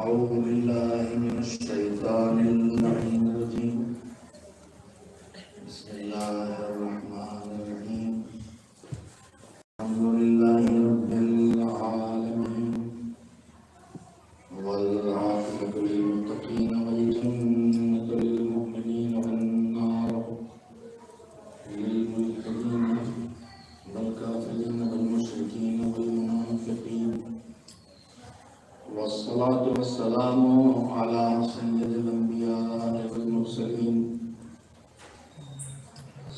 أعوذ بالله من الشيطان اللعين الرجيم بسم الله الرحمن الرحيم الحمد لله رب العالمين والعاقبة للمتقين والجنة للمؤمنين والنار للملحدين والكافرين والمشركين والمنافقين والصلاة والسلام على سيد الأنبياء والمرسلين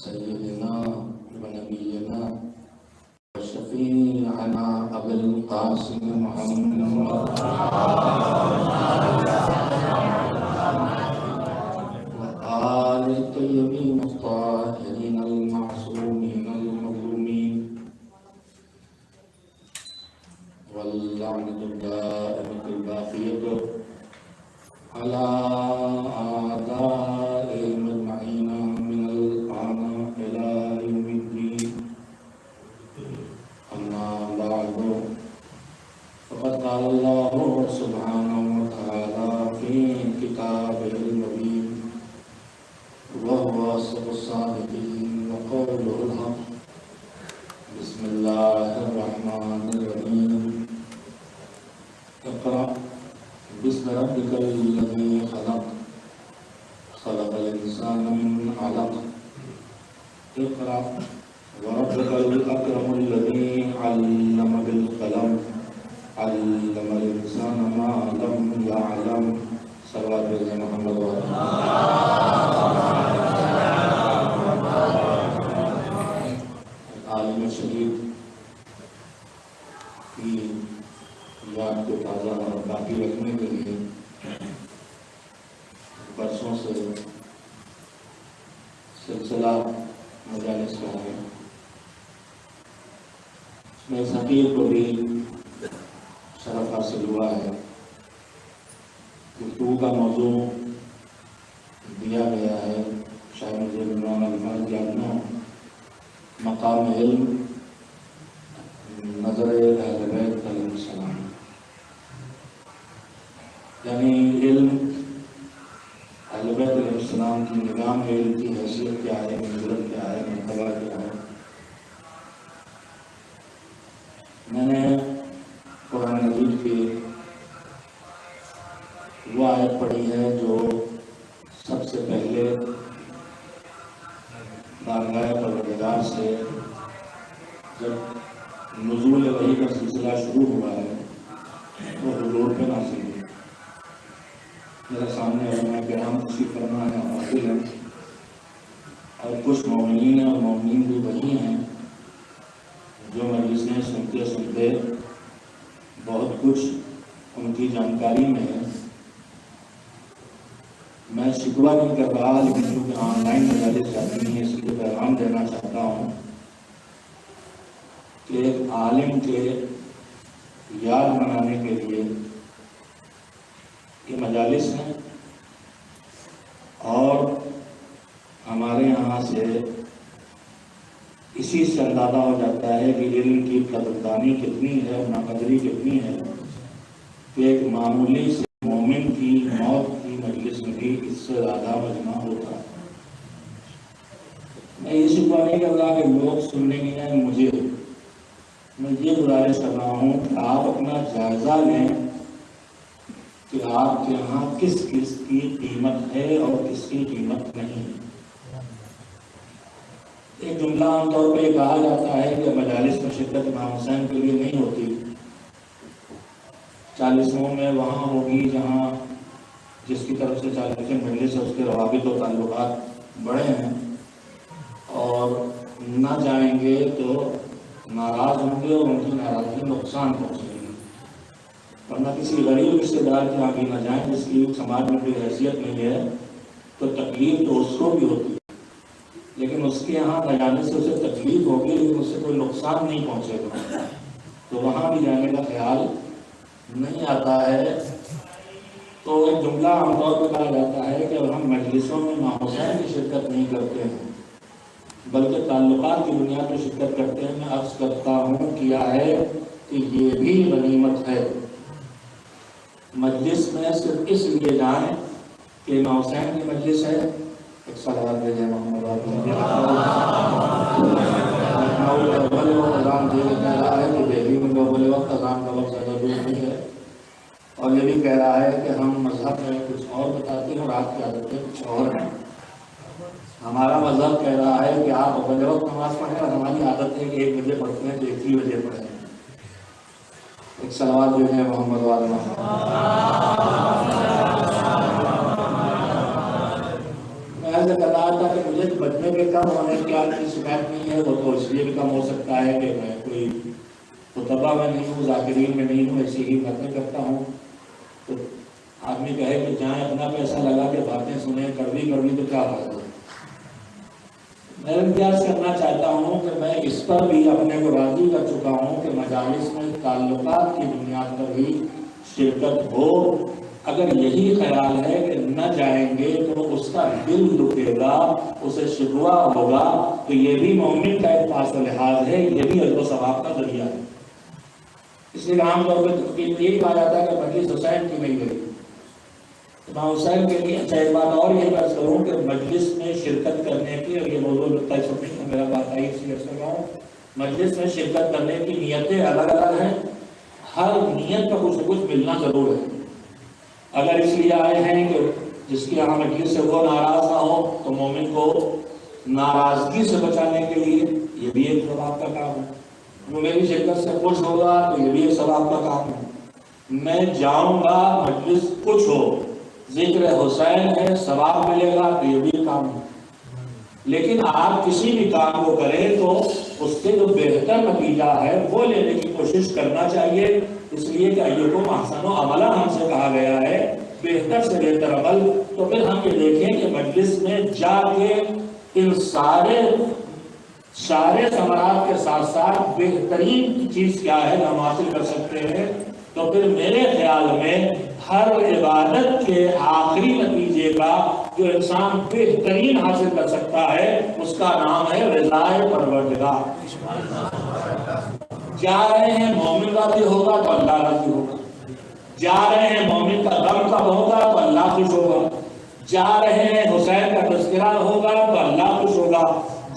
سيدنا ونبينا وشفيعنا أبي القاسم محمد وآل الطيبين الطاهرين المعصومين المظلومين واللعنة الدائمة الباقية على أعدائهم أجمعين من الآن إلى يوم الدين أما بعد فقد قال الله سبحانه وتعالى في كتابه المبين وهو أصدق الصادقين وقوله الحق بسم الله الرحمن الرحيم اقرأ باسم ربك الذي خلق خلق الإنسان من علق اقرأ وربك الأكرم الذي علم بالقلم علم الإنسان ما لم يعلم صلوات محمد عالم شہید کی یاد کو تازہ اور باقی رکھنے کے لیے برسوں سے سلسلہ مجالس کا ہے. اس میں اس حقیقت کو بھی شرف حاصل ہوا ہے. گفتگو کا موضوع دیا گیا ہے شاہ مجھے عنوان الفاظ جاننا مقام علم نظر اہل بیت علیہ السلام، یعنی علم اہل بیت علیہ السلام کی نظام علم کی حیثیت کیا ہے، منزلت کیا ہے، مرتبہ کیا ہے. میں نے قرآن مجید کی وہ آیت پڑھی ہے جو سب سے پہلے بارگاہ پروردگار سے جب نزول وحی کا سلسلہ شروع ہوا ہے وہ حضور پہ نازل ہوئی. میرے سامنے علماء کرام خوشی فرما ہے حاضر ہیں اور کچھ مومنین اور مومنین بھی وہی ہیں جو مجلسیں سنتے سنتے بہت کچھ ان کی جانکاری میں ہے. میں شکوہ نہیں کر رہا لیکن چونکہ آن لائن مجالس جاتی ہیں اس لیے پیغام دینا چاہتا ہوں کہ ایک عالم کے یاد منانے کے لیے یہ مجالس ہیں اور ہمارے یہاں سے اسی سے اندازہ ہو جاتا ہے کہ علم کی قدردانی کتنی ہے اور ناقدری کتنی ہے کہ ایک معمولی سے مومن کی موت کی مجلس میں بھی اس سے زیادہ مجمع ہوتا ہے. میں یہ شکوہ نہیں کر رہا کہ لوگ سننے کے لیے مجھے، میں یہ گزارش کر رہا ہوں کہ آپ اپنا جائزہ لیں کہ آپ کے یہاں کس کس کی قیمت ہے اور کس کی قیمت نہیں ہے. ایک جملہ عام طور پہ یہ کہا جاتا ہے کہ مجالس میں شرکت امام حسین کے لیے نہیں ہوتی، 40واں میں وہاں ہوگی جہاں جس کی طرف سے 40ویں مجلس ہے اس کے روابط و تعلقات بڑے ہیں اور نہ جائیں گے تو ناراض ہوں گے اور ان کی ناراضگی نقصان پہنچے گی. ورنہ کسی غریب رشتے دار کے یہاں بھی نہ جائیں جس کی سماج میں کوئی حیثیت نہیں ہے تو تکلیف تو اس کو بھی ہوتی ہے، لیکن اس کے یہاں نہ جانے سے اسے تکلیف ہوگی لیکن اسے کوئی نقصان نہیں پہنچے گا تو وہاں بھی جانے کا خیال نہیں آتا ہے. تو ایک جملہ عام طور پر کہا جاتا ہے کہ ہم مجلسوں میں امام حسین کی شرکت نہیں کرتے ہیں بلکہ تعلقات کی بنیاد پر شرکت کرتے ہیں. میں عرض کرتا ہوں کیا ہے کہ یہ بھی غنیمت ہے. مجلس میں صرف اس لیے جائیں کہ امام حسین کی مجلس ہے. ایک صلوات بھیجیں محمد بھلے وقت اذان دے کے کہہ رہا ہے کہ دہلی میں جو بھلے وقت اذان کا وقت زیادہ دور نہیں ہے، اور یہ بھی کہہ رہا ہے کہ ہم مذہب میں کچھ اور بتاتے ہیں اور آپ کی عادتیں کچھ اور ہیں. ہمارا مذہب کہہ رہا ہے کہ آپ بھلے وقت نماز پڑھیں، اور ہماری عادت ہے کہ 1 بجے پڑھتے ہیں تو 1 ہی بجے پڑھیں. ایک صلوات جو ہے محمد والے میں ایسے کہہ رہا تھا کہ مجھے بچنے کے کم ہونے کی شکایت نہیں ہے، وہ تو اس لیے بھی کم ہو سکتا ہے کہ میں کوئی خطبہ میں نہیں ہوں، ذاکرین میں نہیں ہوں، ایسی ہی باتیں کرتا ہوں. تو آدمی کہے کہ جائیں اپنا پیسہ لگا کے باتیں سنیں کڑوی تو کیا فائدہ. میں امتیاز کرنا چاہتا ہوں کہ میں اس پر بھی اپنے کو راضی کر چکا ہوں کہ مجالس میں تعلقات کی بنیاد پر ہی شرکت ہو. اگر یہی خیال ہے کہ نہ جائیں گے تو اس کا دل دکھے گا، اسے شکوہ ہوگا، تو یہ بھی مومن کا ایک پاس و لحاظ ہے، یہ بھی اجر و ثواب کا ذریعہ ہے. اس لیے عام طور پہ یہی کہا جاتا ہے کہ مجلس حسین کی نہیں گئی. امام حسین کے لیے اچھا ایک بات اور یہ بات کروں کہ مجلس میں شرکت کرنے کی، اور یہ موضوع لگتا ہے سب نہیں میرا بات آئی اسی عرصے کا ہوں، مجلس میں شرکت کرنے کی نیتیں الگ الگ ہیں. ہر نیت کا کچھ نہ کچھ ملنا ضرور ہے. اگر اس لیے آئے ہیں کہ جس کی یہاں مجلس سے وہ ناراض نہ ہو تو مومن کو ناراضگی سے بچانے کے لیے یہ بھی ایک ثواب کا کام ہے. وہ میری شرکت سے خوش ہوگا تو یہ بھی ایک ثواب کا کام ہے. میں جاؤں گا مجلس کچھ ہو، ذکر حسین ہے، ثواب ملے گا تو یہ بھی کام ہے. لیکن آپ کسی بھی کام کو کریں تو اس سے جو بہتر نتیجہ ہے وہ لینے کی کوشش کرنا چاہیے. اس لیے کہ ایکم احسن عملا ہم سے کہا گیا ہے، بہتر سے بہتر عمل. تو پھر ہم یہ دیکھیں کہ مجلس میں جا کے ان سارے ثمرات کے ساتھ ساتھ بہترین چیز کیا ہے جو ہم حاصل کر سکتے ہیں. تو پھر میرے خیال میں ہر عبادت کے آخری نتیجے کا جو انسان بہترین حاصل کر سکتا ہے اس کا نام ہے رضائے پروردگار. جا رہے ہیں مومن راضی ہوگا تو اللہ راضی ہوگا، جا رہے ہیں مومن کا غم کب ہوگا تو اللہ خوش ہوگا، جا رہے ہیں حسین کا تذکرہ ہوگا تو اللہ خوش ہوگا،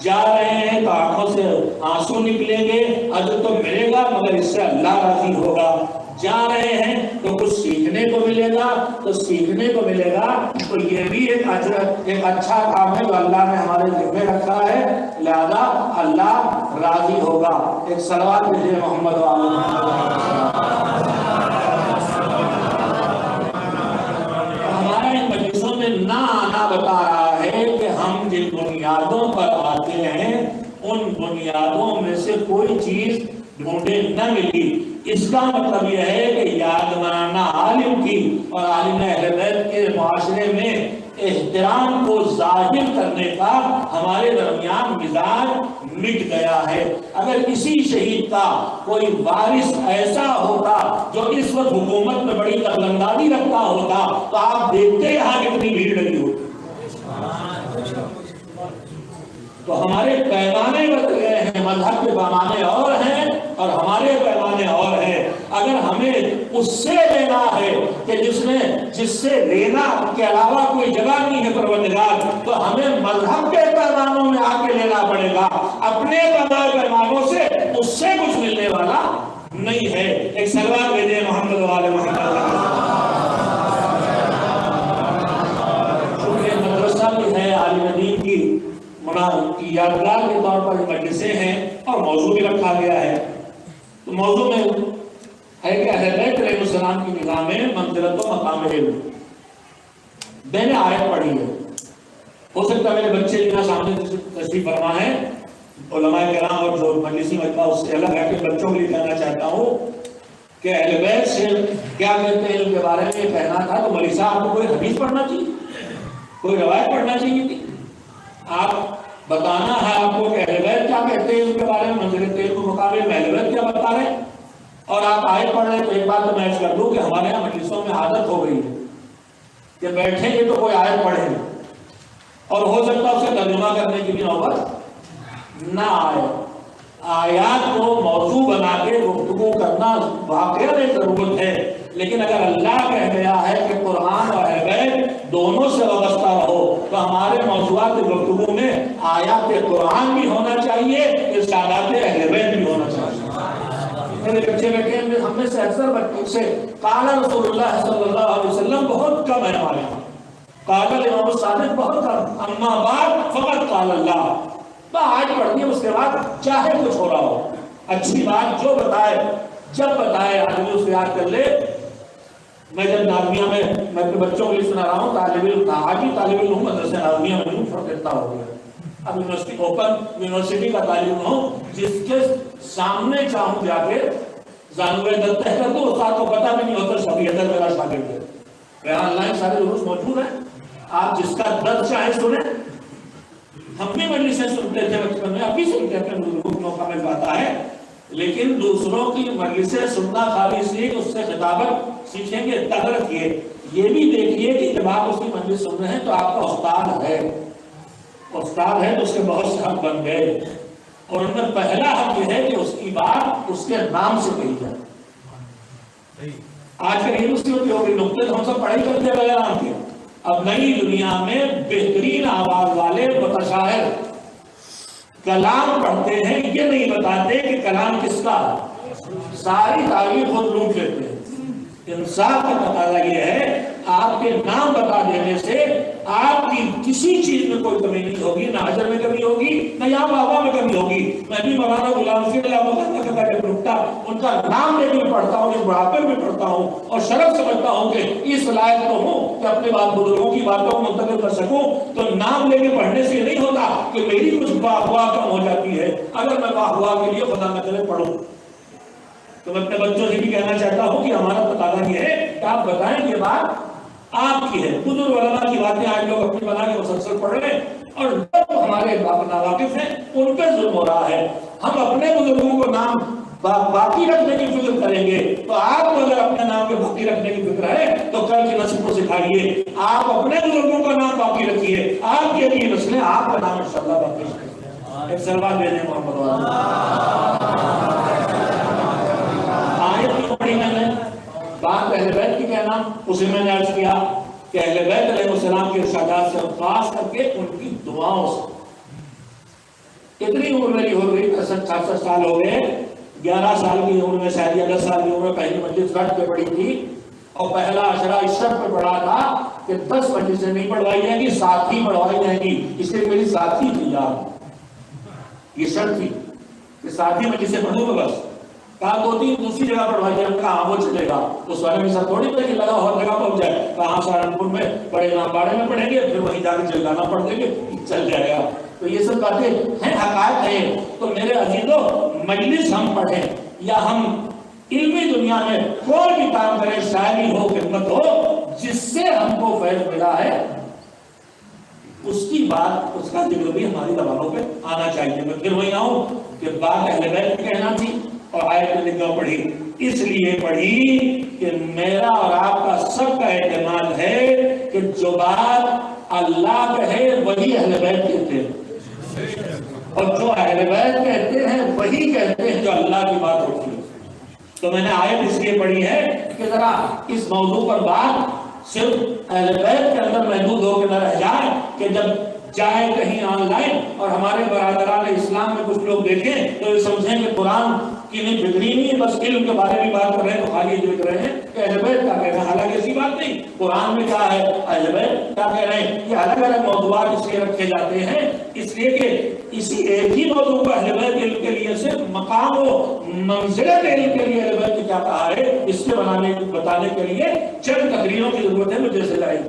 جا رہے ہیں تو آنکھوں سے آنسو نکلیں گے، اجر تو ملے گا مگر اس سے اللہ راضی ہوگا. جا رہے ہیں تو کچھ سیکھنے کو ملے گا تو سیکھنے کو ملے گا. تو یہ بھی ایک اچھا کام ہے جو اللہ نے ہمارے ذمہ رکھا ہے، لہذا اللہ راضی ہوگا. ایک صلوات بھیجیے محمد وآل محمد. ہمارے مجلسوں میں نہ آنا بتا رہا ہے کہ ہم جن بنیادوں پر آتے ہیں ان بنیادوں میں سے کوئی چیز ڈھونڈے نہ ملی. اس کا مطلب یہ ہے کہ یاد منانا عالم کی اور عالم اہل بیت کے معاشرے میں احترام کو ظاہر کرنے کا ہمارے درمیان مزاج مٹ گیا ہے. اگر کسی شہید کا کوئی وارث ایسا ہوتا جو اس وقت حکومت میں بڑی دخلندازی رکھتا ہوتا تو آپ دیکھتے یہاں کتنی بھیڑ لگی ہوتی. تو ہمارے پیمانے بدل گئے ہیں، مذہب کے پیمانے اور ہیں اور ہمارے پیمانے اور ہیں. اگر ہمیں اس سے لینا ہے کہ جس سے لینا کے علاوہ کوئی جگہ نہیں ہے پروردگار، تو ہمیں مذہب کے پیمانوں میں آ کے لینا پڑے گا. اپنے پیمانوں سے اس سے کچھ ملنے والا نہیں ہے. ایک صلوات بھیجیں محمد والے محمد. مدرسہ بھی ہے عالم دین کی یادگار کے طور پر مجلسیں ہیں اور موضوع بھی رکھا گیا ہے. تو موضوع میں ہے کہ اہل بیت علیہ السلام کی نگاہ میں منزلت و مقام علم. میں نے آیت پڑھی ہے، ہو سکتا ہے میرے بچے یہاں سامنے تشریف فرما ہے، علماء کرام اور جو مجلسی مجمع اس سے الگ ہے کہ بچوں کے لیے کہنا چاہتا ہوں کہ اہل بیت سے کیا کہتے ہیں علم کے بارے میں یہ کہنا تھا تو مولوی صاحب کو کوئی حدیث پڑھنا چاہیے، کوئی روایت پڑھنا چاہیے تھی. آپ بتانا ہے آپ کو کہ اہل بیت کیا کہتے ہیں ان کے بارے میں، منزلت علم کے مقابلے میں اہل بیت کیا بتا رہے ہیں. اور آپ آیت پڑھ رہے ہیں تو ایک بات تو میں کر دوں کہ ہمارے یہاں مجلسوں میں عادت ہو گئی ہے کہ بیٹھیں گے تو کوئی آیت پڑھیں اور ہو سکتا ہے اسے ترجمہ کرنے کی بھی نوبت نہ آئے. آیات کو موضوع بنا کے گفتگو کرنا واقعی ضرورت ہے، لیکن اگر اللہ کہہ گیا ہے کہ قرآن اور اہل بیت دونوں سے وابستہ رہو تو ہمارے موضوعات گفتگو میں آیات قرآن بھی ہونا چاہیے، ارشادات اہل بیت بھی ہونا چاہیے۔ میرے بچے بیٹھے ہیں، ہم میں سے اکثر بچوں سے قال رسول اللہ صلی اللہ علیہ وسلم بہت کم ہے ہمارے یہاں، قال الامام الصادق بہت کم، اما بعد فقط قال اللہ۔ آج پڑھنی ہے، اس کے بعد چاہے کچھ ہو رہا ہو، اچھی بات جو بتائے جب بتائے آدمی اس کو یاد کر لے۔ میں جب نازمیہ میں اپنے بچوں کے لیے سنا رہا ہوں، طالب علم آج ہی طالب علم ہوں، مدرسہ نازمیہ میں ہوں، فرقہ ہو گیا، اب یونیورسٹی اوپن یونیورسٹی کا طالب ہوں، جس کے سامنے چاہوں جا کے زانوے درد تہ کر دو، استاد کو پتہ بھی نہیں ہوتا شبیہ در میرا شاگرد ہے۔ یہاں آن لائن سارے دروس موجود ہیں، آپ جس کا درد چاہے سنیں۔ ہم بھی مجلسیں سنتے تھے بچپن میں، اب بھی سنتے تھے، موقع مل پاتا ہے، لیکن دوسروں کی مجلسیں سننا خالی اس لیے کہ اس سے خطابت سیکھیں گے، تب رکھیے یہ بھی دیکھیے کہ جب آپ اس کی مجلس سن رہے ہیں تو آپ کا استاد ہے، استاد ہے تو اس کے بہت سے حق بن گئے، اور ان میں پہلا حق یہ ہے کہ اس کی بات اس کے نام سے کہی جائے۔ آج کل یہ مصیبت ہو گئی، نقطے تو ہم سب پڑھائی کرتے بغیر نام کے، اب نئی دنیا میں بہترین آواز والے متشاعر کلام پڑھتے ہیں، یہ نہیں بتاتے کہ کلام کس کا، ساری تعریف خود لوٹ لیتے ہیں۔ انصاف کا تقاضا یہ ہے، آپ کے نام بتا دینے سے آپ کی کسی چیز میں کوئی کمی نہیں ہوگی، نہ اجر میں کمی ہوگی، نہ یہاں بابا میں کمی ہوگی۔ میں بھی مولانا غلام حسین ان کا نام لے کے پڑھتا ہوں، اس بڑھاپے میں پڑھتا ہوں، اور شرف سمجھتا ہوں کہ اس لائق تو ہوں کہ اپنے بات بزرگوں کی باتوں کو منتقل کر سکوں۔ تو نام لے کے پڑھنے سے نہیں ہوتا کہ میری کچھ واہ کم ہو جاتی ہے۔ اگر میں واہ کے لیے خدا نہ کرے پڑھوں، تو میں اپنے بچوں سے بھی کہنا چاہتا ہوں کہ ہمارا تقاضا یہ ہے کہ آپ بتائیں یہ بات آپ کی ہے۔ بزرگ علماء کی باتیں آج لوگ اپنی بنا کے مسلسل پڑھ رہے ہیں، اور جب ہمارے ناواقف ہیں ان پہ ظلم ہو رہا ہے۔ ہم اپنے بزرگوں کو نام باقی رکھنے کی فکر کریں گے تو آپ کو اگر اپنے نام کے باقی رکھنے کی فکر ہے تو کل کی نسل کو سکھائیے، آپ اپنے بزرگوں کا نام باقی رکھیے، آپ کی اگلی نسلیں آپ کا نام انشاءاللہ باقی رکھیں۔ ایک سلوات دے دیں محمد میں نے بات اہل بیت کی کہنا، اسے میں نے عرض کیا کہ اہل بیت علیہ السلام کے ارشادات سے، خاص کر کے ان کی دعاؤں سے۔ اتنی عمر میری ہو گئی، 65 سال ہو گئے، 11 سال کی عمر میں شاید 10 سال کی عمر میں پہلی مجلس گھٹ پہ پڑی تھی، اور پہلا عشرہ اس شرط پہ پڑا تھا کہ 10 مجلسیں نہیں پڑھوائی جائیں گی، ساتھی پڑھوائی جائیں گی۔ اس لیے میری ساتھی تھی یاد، یہ شرط تھی کہ ساتھی مجلسیں پڑھوں گا بس۔ کہا 2-3 دوسری جگہ پڑھوائی جائے، کہاں وہ چلے گا، اس والے میں سب تھوڑی پہ لگا ہر جگہ پہنچ جائے، کہاں سہارنپور میں بڑے امام باڑے میں پڑھیں گے، پھر وہیں جا کے جلگانا پڑھ دیں گے، چل جائے گا۔ تو یہ سب باتیں ہیں، حقائق ہیں۔ تو میرے عزیزوں، مجلس ہم پڑھیں یا ہم علمی دنیا میں کوئی بھی کام کریں، شاعری ہو، خدمت ہو، جس سے ہم کو فیض ملا ہے، اس کی بات، اس کا ذکر بھی ہماری زبانوں پہ آنا چاہیے۔ میں پھر وہی آؤں کہ بات اہل بیت کی کہنا تھی، اور آیت میں لکھا پڑھی، اس لیے پڑھی کہ میرا اور آپ کا سب کا اعتماد ہے کہ جو بات اللہ کہے وہی اہل بیت کہتے ہیں، اور جو اہل بیت کہتے ہیں وہی کہتے ہیں جو اللہ کی بات ہوتی ہے۔ تو میں نے آیت اس لیے پڑھی ہے کہ ذرا اس موضوع پر بات صرف اہل بیت کے اندر محدود ہو کے نہ رہ جائے، کہ جب جائے کہیں آن لائن اور ہمارے برادران اسلام میں کچھ لوگ دیکھیں تو یہ سمجھیں کہ قرآن کی نہیں فکری نہیں ہے، بس علم کے بارے میں بات کر رہے ہیں تو خالی دیکھ رہے ہیں کہ اہل بیت کیا کہہ رہے ہیں۔ حالانکہ ایسی بات نہیں، قرآن میں کیا ہے، اہل بیت کیا کہہ رہے ہیں۔ یہ الگ الگ موضوعات اس لیے رکھے جاتے ہیں، اس لیے کہ اسی ایک ہی موضوع کو اہل بیت علم کے لیے صرف مقام و منزلت علم کے لیے اہل بیت نے کیا کہا ہے، اس کے بتانے کے لیے چند تقریروں کی ضرورت ہے مجھے سے جائے۔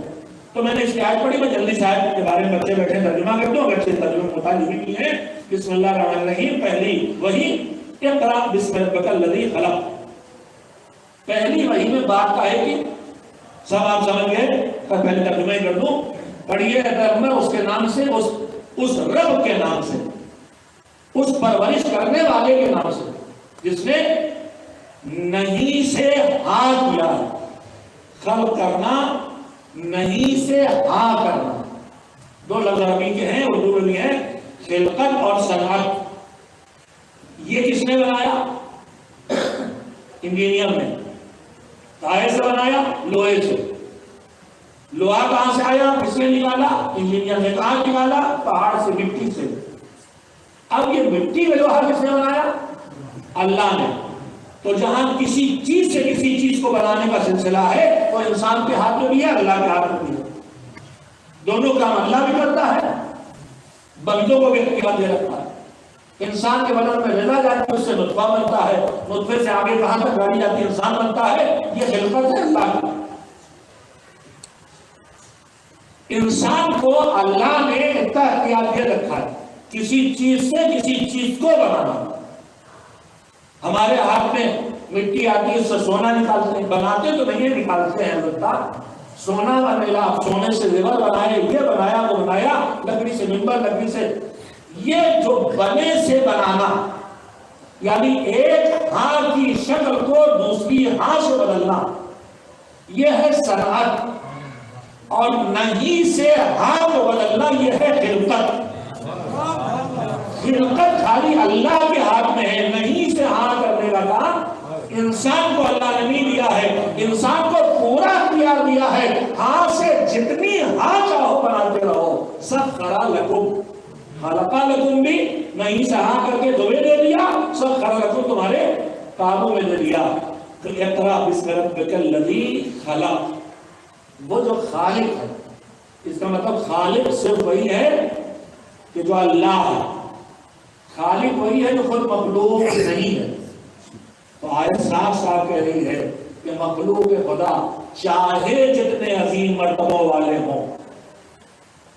تو میں نے اس کی آیت پڑھی، میں جلدی سے آیت کے بارے میں بچے بیٹھے ترجمہ کر دوں، اگرچہ ترجمہ مطالعہ بھی ہے۔ بسم اللہ الرحمن الرحیم، پہلی وحی اقرأ بسم ربک الذی خلق۔ پہلی وحی میں بات کا ہے کہ سب آپ سمجھ گئے، پہلے ترجمہ ہی کر دوں، پڑھیے رب میں اس کے نام سے، اس رب کے نام سے، اس پرورش کرنے والے کے نام سے جس نے نہیں سے ہاں کیا ہے۔ خلق کرنا، نہیں سے ہاں کرنا، دو لفظ عربی کے ہیں، اردو میں بھی ہیں، خلقت اور صنعت۔ یہ کس نے بنایا؟ انجینئر نے۔ کائے سے بنایا؟ لوہے سے۔ لوہا کہاں سے آیا؟ کس نے نکالا؟ انجینئر نے۔ کہاں نکالا؟ پہاڑ سے، مٹی سے۔ اب یہ مٹی میں لوہا کس نے بنایا؟ اللہ نے۔ تو جہاں کسی چیز سے کسی چیز کو بنانے کا سلسلہ ہے وہ انسان کے ہاتھ میں بھی ہے، اللہ کے ہاتھ میں بھی ہے۔ دونوں کام اللہ بھی کرتا ہے، بندوں کو بھی اختیار دے رکھا ہے۔ انسان کے بدن میں غذا جاتی ہے، اس سے نطفہ بنتا ہے، نطفے سے آگے کہاں تک گاڑی جاتی ہے، انسان بنتا ہے۔ یہ خلقت ہے اللہ کی۔ انسان کو اللہ نے اتنا اختیار دے رکھا ہے کسی چیز سے کسی چیز کو بنانا۔ ہمارے ہاتھ میں مٹی آتی ہے، اس سے سونا نکالتے ہیں، بناتے تو نہیں نکالتے ہیں البتہ۔ سونا بنایا، سونے سے زیور بنائے، یہ بنایا وہ بنایا، لکڑی سے ممبر، لکڑی سے۔ یہ جو بنے سے بنانا، یعنی ایک ہاں کی شکل کو دوسری ہاں سے بدلنا، یہ ہے صنعت۔ اور نہیں سے ہاں کو بدلنا، یہ ہے خلقت۔ خلقت خالی اللہ کے ہاتھ میں ہے، نہیں سے ہاں کرنے کا کام انسان کو اللہ نے نہیں دیا ہے۔ انسان کو پورا اختیار دیا ہے، ہاں سے جتنی ہاں چاہو بناتے رہو۔ سخر لکم، خلق لکم بھی نہیں سے ہاں کر کے دھوئے دے دیا، سخر لکم تمہارے کاموں میں دے دیا۔ تو اقرأ باسم ربک الذی خلق، وہ جو خالق ہے، اس کا مطلب خالق صرف وہی ہے کہ جو اللہ ہے۔ خالق وہی ہے جو خود مخلوق نہیں ہے۔ تو آیت صاف صاف کہہ رہی ہے کہ مخلوق خدا چاہے جتنے عظیم مرتبوں والے ہوں،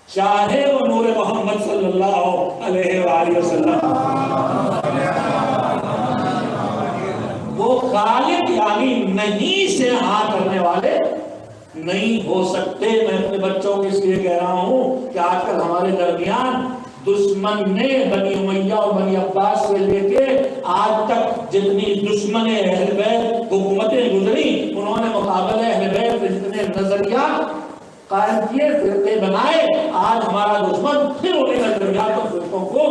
چاہے وہ نور محمد صلی اللہ علیہ وآلہ وسلم، وہ خالق یعنی نہیں سے ہاں کرنے والے نہیں ہو سکتے۔ میں اپنے بچوں کو اس لیے کہہ رہا ہوں کہ آج کل ہمارے درمیان دشمن نے بنی امیہ اور بنی عباس سے لے کے آج تک جتنی دشمن اہل بیت حکومتیں گزری، انہوں نے مقابلہ اہل بیت کے جتنے نظریات قائم کیے، فرقے بنائے، آج ہمارا دشمن پھر انہیں نظریات اور فرقوں کو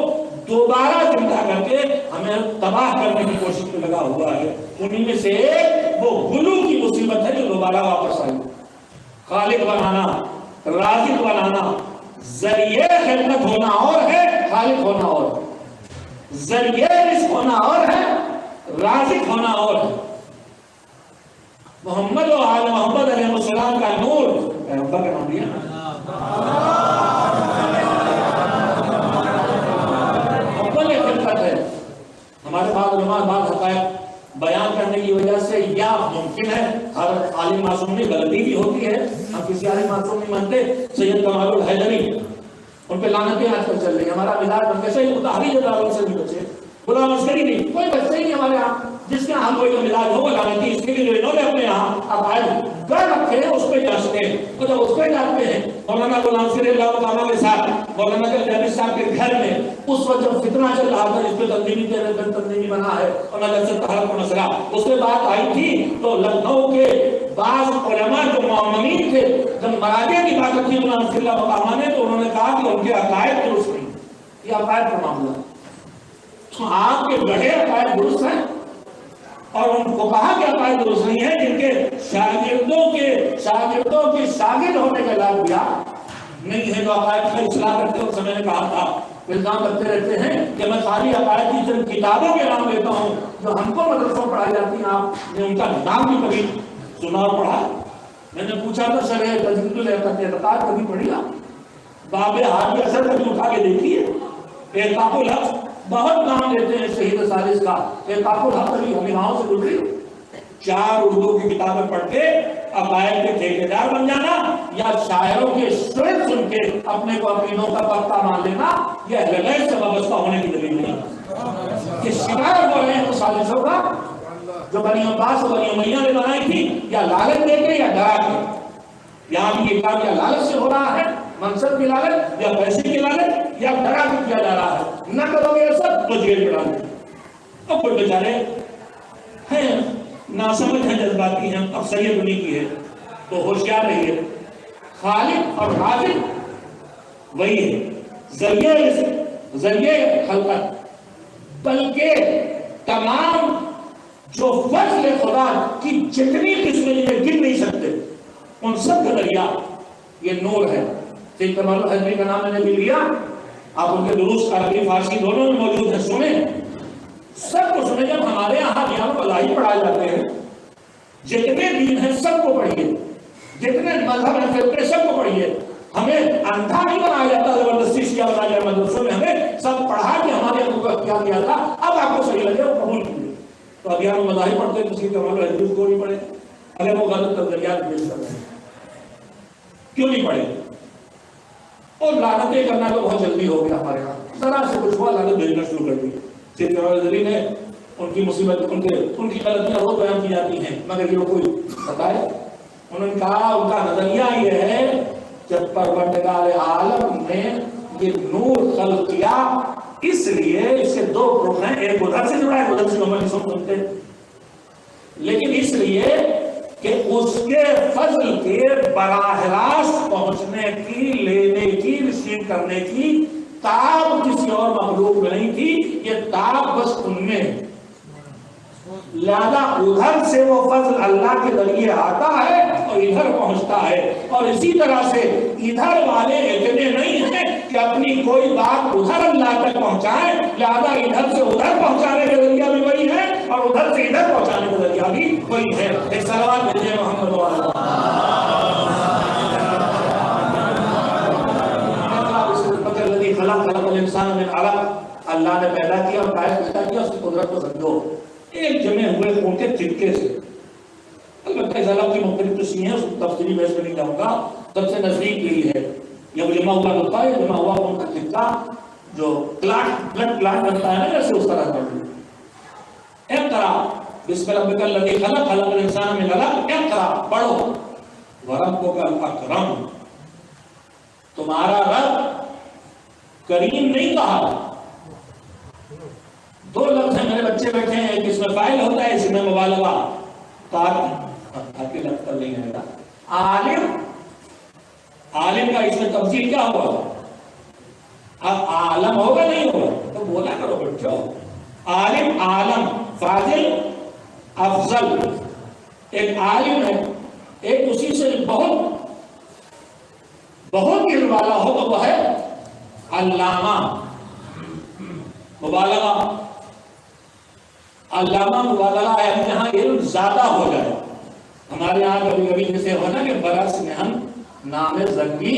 دوبارہ زندہ کر کے ہمیں تباہ کرنے کی کوشش میں لگا ہوا ہے۔ انہی میں سے ایک وہ غلو کی مصیبت ہے جو دوبارہ واپس آئی۔ خالق بنانا، رازق بنانا، ذریعہ خلقت ہونا اور ہے، خالق ہونا اور ہے۔ ذریعہ رزق ہونا اور ہے، رازق ہونا اور ہے۔ محمد و آل محمد علیہ السلام کا نور، پیغمبر کا نام لیا اول خلقت ہے۔ ہمارے بعض علماء بعض حقائق بیان کرنے کی وجہ سے یا ممکن ہے ہر عالم معصوم نہیں، غلطی بھی ہوتی ہے، ہم کسی عالم معصوم نہیں مانتے۔ سید کمال الحیدری، ان پہ لعنتیں آج کل چل رہی ہیں۔ ہمارا مزاج بن گیا سید مطہری جلال سے بھی بچے، غلام عسکری نہیں، کوئی بچے ہی نہیں ہمارے ہاں جس کے ہاں کوئی کا مزاج ہو وہ لعنتی۔ اس کے لیے جو انہوں نے اپنے یہاں عقائد گڑھ رکھے ہیں اس پہ جانتے ہیں، اور جب اس پہ جانتے ہیں مولانا غلام عسکری اللہ تعالیٰ کے ساتھ مولانا جابر صاحب کے گھر میں اس وقت جب فتنہ چل رہا تھا، اس پہ تنظیمی بنا ہے اور نظر سے تحرک و نصرہ، اس پہ بات آئی تھی تو لکھنؤ کے بعض علماء جو معممین تھے، جب مراجع کی بات کی مولانا عسکری اللہ مقامہ نے، تو انہوں نے کہا کہ ان کے عقائد درست نہیں، یہ عقائد کا معاملہ ہے۔ تو آپ کے بڑے عقائد درست ہیں اور ان کو کہا کہ عقائد درست نہیں ہے، جن کے شاگردوں کے شاگرد ہونے کا لائق بھی نہیں ہے، جو عقائد کا اصلاح کرتے ہیں۔ اس میں نے کہا تھا الزام کرتے رہتے ہیں کہ میں خالی عقائد کی چند کتابوں کے نام لیتا ہوں جو ہم کو مدرسوں پڑھائی جاتی ہیں، آپ نے ان کا نام بھی کبھی سنا اور پڑھا؟ میں نے پوچھا تو شرح تجدید الاعتقاد کبھی پڑھی آپ؟ باب حاجی اثر کبھی اٹھا کے دیکھیے؟ احقاق الحق بہت نام لیتے ہیں شہید ثالث کا، احقاق الحق کبھی ہمیں وہاں سے گزری؟ 4 اردو کی کتابیں پڑھ کے عقائد کے ٹھیکیدار بن جانا یا شاعروں کے شعر سن کے اپنے کو عقیدوں کا پختہ مان لینا، یہ اہل بیت سے وابستہ ہونے کی دلیل نہیں۔ یہ شکایت ہو رہے ہیں تو ثالثوں کا جو بنی عباس اور بنی امیہ نے بنائی تھی، یا لالچ دے کے یا ڈرا کے۔ یہاں بھی یہ کام یا لالچ سے ہو رہا ہے، منصب کی لالچ یا پیسے کی لالچ یا ڈرا کے کیا جا رہا ہے، نہ کرو گے سب تو جیل میں ڈالیں۔ اب کوئی بیچارے ہیں ناسمجھ ہیں، جذباتی ہیں، اکثریت انہیں کی ہے، تو ہوشیار رہیے۔ خالق اور رازق وہی ہے، ذریعہ خلقت، بلکہ تمام جو فضل خدا کی جتنی قسمیں جنہیں گن نہیں سکتے ان سب کا دریا یہ نور ہے. سید کمال الحضری کا نام میں نے بھی لیا, آپ ان کے دروس عربی فارسی دونوں میں موجود ہیں, سنیں سب کو سنیں. جب ہمارے یہاں بیان فلاحی پڑھائے جاتے ہیں, جتنے دین ہیں سب کو پڑھیے, جتنے مذہب ہیں فرقے سب کو پڑھیے. ہمیں اندھا نہیں بنایا جاتا زبردستی شیعہ بنایا جائے مدرسوں میں, ہمیں سب پڑھا کے ہمارے حقوق کا اختیار کیا تھا. اب آپ کو صحیح لگے وہ قبول کیجیے. تو ابھی ہم مذاہب پڑھتے کسی کمال الحدیث کو نہیں پڑھے, اگر وہ غلط نظریات پیش کر رہے ہیں کیوں نہیں پڑھے؟ اور لعنتیں کرنا تو بہت جلدی ہو گیا ہمارے یہاں, ذرا سے کچھ ہوا لعنت بھیجنا شروع کر دی. سید کمال الحضری نے ان کی مصیبت ان کی غلطیاں روز بیان کی جاتی ہیں مگر یہ کوئی بتائے. انہوں نے کہا ان کا نظریہ یہ ہے جب پروردگار عالم نے یہ نور خلق کیا اس لیے اس کے دو رخ ہیں, ایک ادھر سے جڑا ہے ادھر سے محمد سنتے, لیکن اس لیے کہ اس کے فضل کے براہ راست پہنچنے کی, لینے کی, ریسیو کرنے کی تاب کسی اور مخلوق میں نہیں تھی, یہ تاب بس ان میں. لہذا ادھر سے وہ فضل اللہ کے ذریعے آتا ہے اور ادھر پہنچتا ہے, اور اسی طرح سے ادھر والے اتنے نہیں ہیں کہ اپنی کوئی بات ادھر اللہ تک پہنچائیں, لہذا ادھر سے ادھر پہنچانے کا ذریعہ بھی وہی ہے اور ادھر سے ادھر پہنچانے کا ذریعہ بھی وہی ہے. ایک صلوات بھیجیں محمد والا. خلق الانسان من علق, اللہ نے پیدا کیا اور کائنات پیدا کیا, اس کی قدرت کو سمجھو ایک جمع ہوئے خون کے تھکے سے. البتہ اس علق کی مختلف قسمیں ہیں, اس تفصیلی بحث میں نہیں جاؤں گا. سب سے نزدیک یہی ہے یہ جمع ہوا ہوتا ہے, جمع ہوا خون کا تھکا جو بلڈ کلاٹ بنتا ہے نا, جیسے اس طرح کر دیں. اقرا بسم ربک الذی خلق, خلق الانسان من علق. اقرا پڑھو, وربک الاکرم, تمہارا رب کریم نہیں کہا. دو لفظ ہیں, میرے بچے بیٹھے ہیں, ایک اس میں فاعل ہوتا ہے, اس میں مبالغہ. تاکہ لفظ نہیں ہے گا. عالم, عالم کا اس میں تفصیل کیا ہوا؟ اب عالم ہوگا نہیں ہوگا تو بولا کرو بچوں. عالم, عالم, فاضل, افضل. ایک عالم ہے, ایک اسی سے بہت بہت علم والا ہو تو وہ ہے علامہ. مبالغہ, علامہ مبالغہ ہے جہاں علم زیادہ ہو جائے. ہمارے یہاں کبھی کبھی جیسے ہو نا کہ برس میں ہم نام زنگی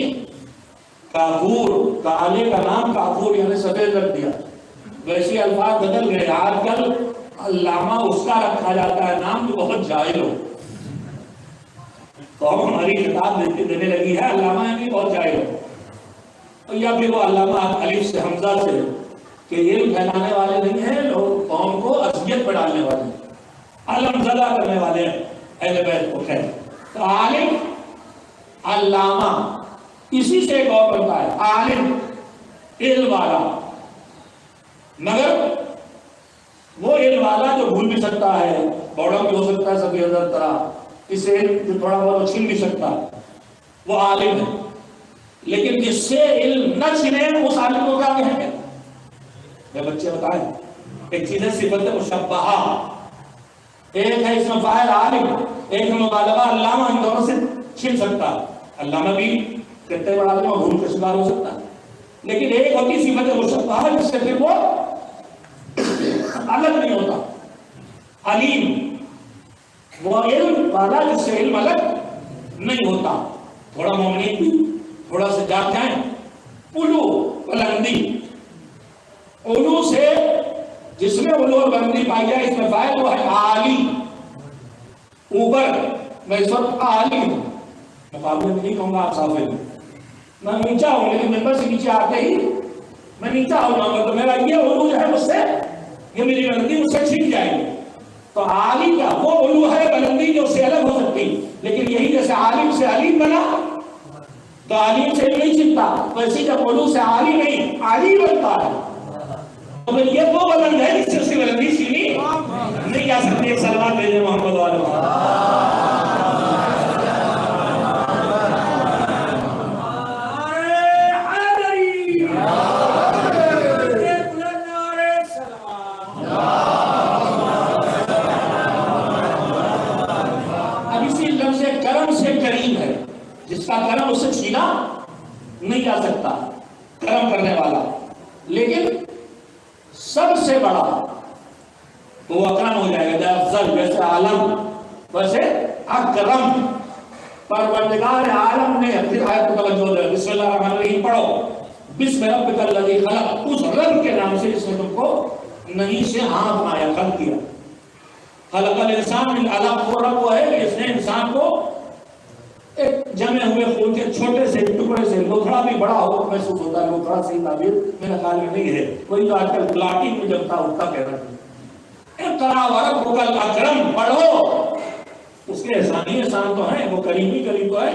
کافور, کالے کا نام کافور یعنی سفید رکھ دیا, ویسے الفاظ بدل گئے. آج کل علامہ اس کا رکھا جاتا ہے نام جو بہت جاہل ہو. تو ہماری کتاب دینے لگی ہے علامہ یعنی بہت جاہل ہو, یا پھر وہ علامہ الف سے حمزہ سے کہ علم پھیلانے والے نہیں ہیں, لوگ قوم کو اذیت پر ڈالنے والے ہیں, علم زدہ کرنے والے ہیں اہل بیت کو. خیر, تو عالم, علامہ, اسی سے ایک اور بنتا ہے عالم, علم والا. مگر وہ علم والا جو بھول بھی سکتا ہے, بوڑھا بھی ہو سکتا ہے سبھی ہزار طرح, اسے جو تھوڑا بہت چھین بھی سکتا ہے, وہ عالم ہے. لیکن جس سے علم نہ چھنے اس عالم کو کیا کہیں گے؟ میرے بچے بتائیں. ایک چیز ہے صفت مشبہہ, ایک ہے اس میں فاعل عالم, ایک ہے مبالغہ علامہ. ان دونوں سے چھن سکتا ہے. علامہ بھی کتنے بڑا عالم بھول کا شکار ہو سکتا ہے, لیکن ایک ہوتی صفت مشبہہ جس سے پھر وہ الگ نہیں ہوتا. علیم وہ علم والا جس سے علم الگ نہیں ہوتا. تھوڑا مومنین بھی تھوڑا سے جاگ جائیں. علو, بلندی, علو سے جس میں علو اور بلندی پائی جائے اس میں فائل وہ ہے عالی, اوپر. میں اس وقت عالی ہوں, مقابلے میں نہیں کہوں گا آپ صافے میں, میں نیچا ہوں, لیکن ممبر سے نیچے آتے ہی میں نیچا ہو جاؤں گا, تو میرا یہ علو جو ہے مجھ سے, یہ میری بلندی مجھ سے چھین جائے گی. تو عالی کا وہ علو ہے, بلندی جو سے الگ ہو سکتی, لیکن یہی جیسے عالم سے علیم بنا تو عالم سے نہیں چھنتا, ویسے جب علو سے عالی نہیں عالی بنتا ہے تو یہ وہ بلند ہے جس سے اس کی بلندی چھینی نہیں جا سکتی. ایک صلوات بھیجیں محمد والے. جس کا کرم اس سے چھینا نہیں جا سکتا، کرم کرنے والا، لیکن سب سے بڑا تو وہ اکرم ہو جائے گا، افضل، جیسے عالم ویسے اکرم۔ پروردگار عالم نے پھر آیت کو توجہ دے، بسم اللہ الرحمن الرحیم پڑھو، بسم ربک الذی خلق، اس رب کے نام سے جس نے تم کو نہیں سے ہاں بنایا، خلق کیا۔ خلق الانسان من علق، وہ رب وہ ہے کہ اس نے انسان کو ایک جمع ہوئے خون کے چھوٹے سے ٹکڑے سے، لوتھڑا بھی بڑا ہو محسوس ہوتا ہے، لوتھڑا صحیح تعبیر میرے خیال میں نہیں ہے، کوئی تو آج کل پلاٹی میں جمتا ہوتا کہہ رہا ہے۔ اقرا وربک الاکرم، پڑھو، اس کے احسان ہی احسان تو ہے، وہ کریم ہی کریم تو ہے۔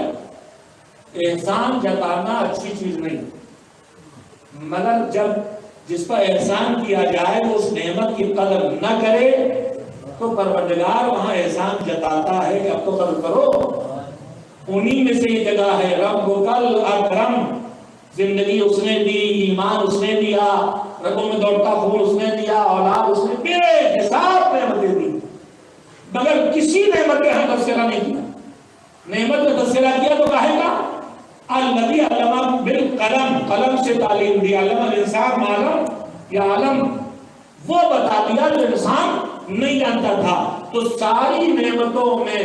احسان جتانا اچھی چیز نہیں، مگر جب جس پر احسان کیا جائے وہ اس نعمت کی قدر نہ کرے تو پروردگار وہاں احسان جتاتا ہے کہ اب تو قدر کرو۔ انہی میں سے یہ جگہ ہے، ربک الاکرم، زندگی اس نے دی، ایمان اس نے دیا، رگوں میں دوڑتا خون اس نے دیا، اولاد اس نے بے حساب نعمتیں دی، مگر کسی نعمت کا ہم تذکرہ نہیں کیا۔ نعمت کا تذکرہ کیا تو کہے گا الذی علم بالقلم، قلم سے تعلیم دی، علم الانسان ما لم یعلم، وہ بتا دیا جو انسان نہیں جانتا تھا۔ تو ساری نعمتوں میں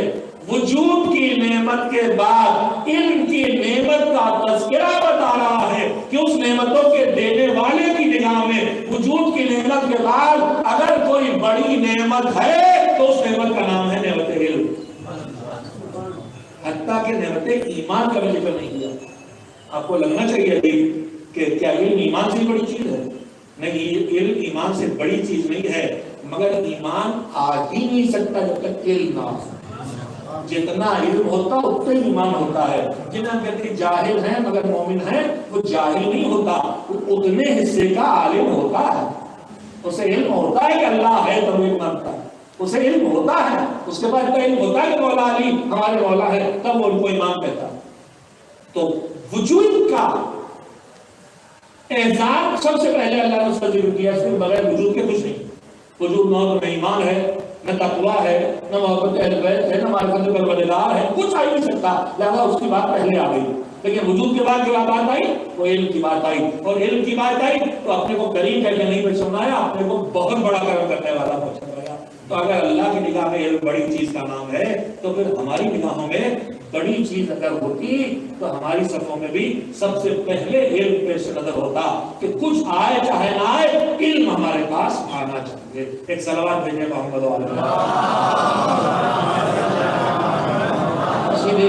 وجود کی نعمت کے بعد علم کی نعمت کا تذکرہ بتا رہا ہے کہ اس نعمتوں کے دینے والے کی نگاہ میں وجود کی نعمت کے بعد اگر کوئی بڑی نعمت ہے تو اس نعمت کا نام ہے نعمت علم، حتیٰ کہ نعمت ایمان کا بھی ذکر نہیں کیا۔ آپ کو لگنا چاہیے کہ کیا علم ایمان سے بڑی چیز ہے؟ نہیں، علم ایمان سے بڑی چیز نہیں ہے، مگر ایمان آ ہی نہیں سکتا جب تک علم نہ ہو۔ جتنا علم ہوتا اتنا ہی ایمان ہوتا ہے۔ جنہیں ہم کہتے ہیں جاہل ہیں مگر مومن ہیں، وہ جاہل نہیں ہوتا، وہ اتنے حصے کا عالم ہوتا ہے۔ اسے علم ہوتا ہے کہ اللہ ہے تو وہ مانتا ہے، اسے علم ہوتا ہے، اس کے بعد علم ہوتا ہے کہ مولا علی ہمارے مولا ہے، تب وہ ان کو ایمان کہتا ہے۔ تو وجود کا اعزاز سب سے پہلے اللہ نے اس کا ذکر کیا، صرف بغیر وجود کے کچھ نہیں۔ وجود نہ تو نہ ایمان ہے، نہ تقویٰ ہے، نہ محبت اہل بیت ہے، نہ معرفت پروردگار ہے، کچھ آ ہی نہیں سکتا، لہذا اس کی بات پہلے آ گئی۔ لیکن وجود کے بعد جو بات آئی وہ علم کی بات آئی، اور علم کی بات آئی تو اپنے کو کریم کہہ کے نہیں پہچانایا، اپنے کو بہت بڑا کرم کرنے والا پہچانایا۔ تو اگر اللہ کی نگاہ میں علم بڑی چیز کا نام ہے تو پھر ہماری نگاہوں میں بڑی چیز اگر ہوتی تو ہماری صفوں میں بھی سب سے پہلے علم پیش نظر ہوتا کہ کچھ آئے چاہے نہ آئے، علم ہمارے پاس آنا چاہیے۔ ایک صلوات بھیجنے کا محمد علیہ اسی لیے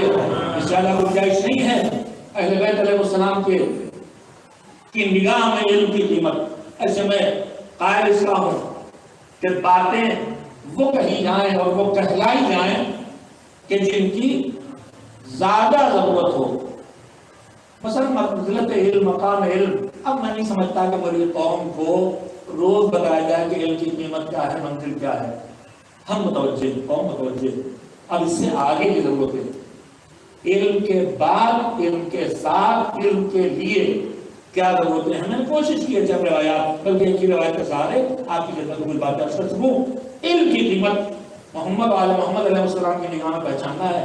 اس زیادہ گنجائش نہیں ہے اہل بیت علیہ السلام کی نگاہ میں علم کی قیمت۔ ایسے میں قائل اس کا ہوں کہ باتیں وہ کہی جائیں اور وہ کہلائی جائیں کہ جن کی زیادہ ضرورت ہو۔ مثلا منزلت علم، مقام علم، اب میں نہیں سمجھتا کہ بڑی قوم کو روز بتایا جائے کہ علم کی قیمت کیا ہے، منزل کیا ہے۔ ہم متوجہ، قوم متوجہ، اب اس سے آگے کی ضرورت ہے۔ علم کے بعد، علم کے ساتھ، علم کے لیے کیا ضرورت ہے؟ ہم نے کوشش کی ہے جب روایات، بلکہ ایک ہی روایت کے سہارے آپ کی خدمت میں کچھ باتیں عرض کر سکوں۔ علم کی قیمت محمد علیہ السلام کی نگاہ میں پہچاننا ہے۔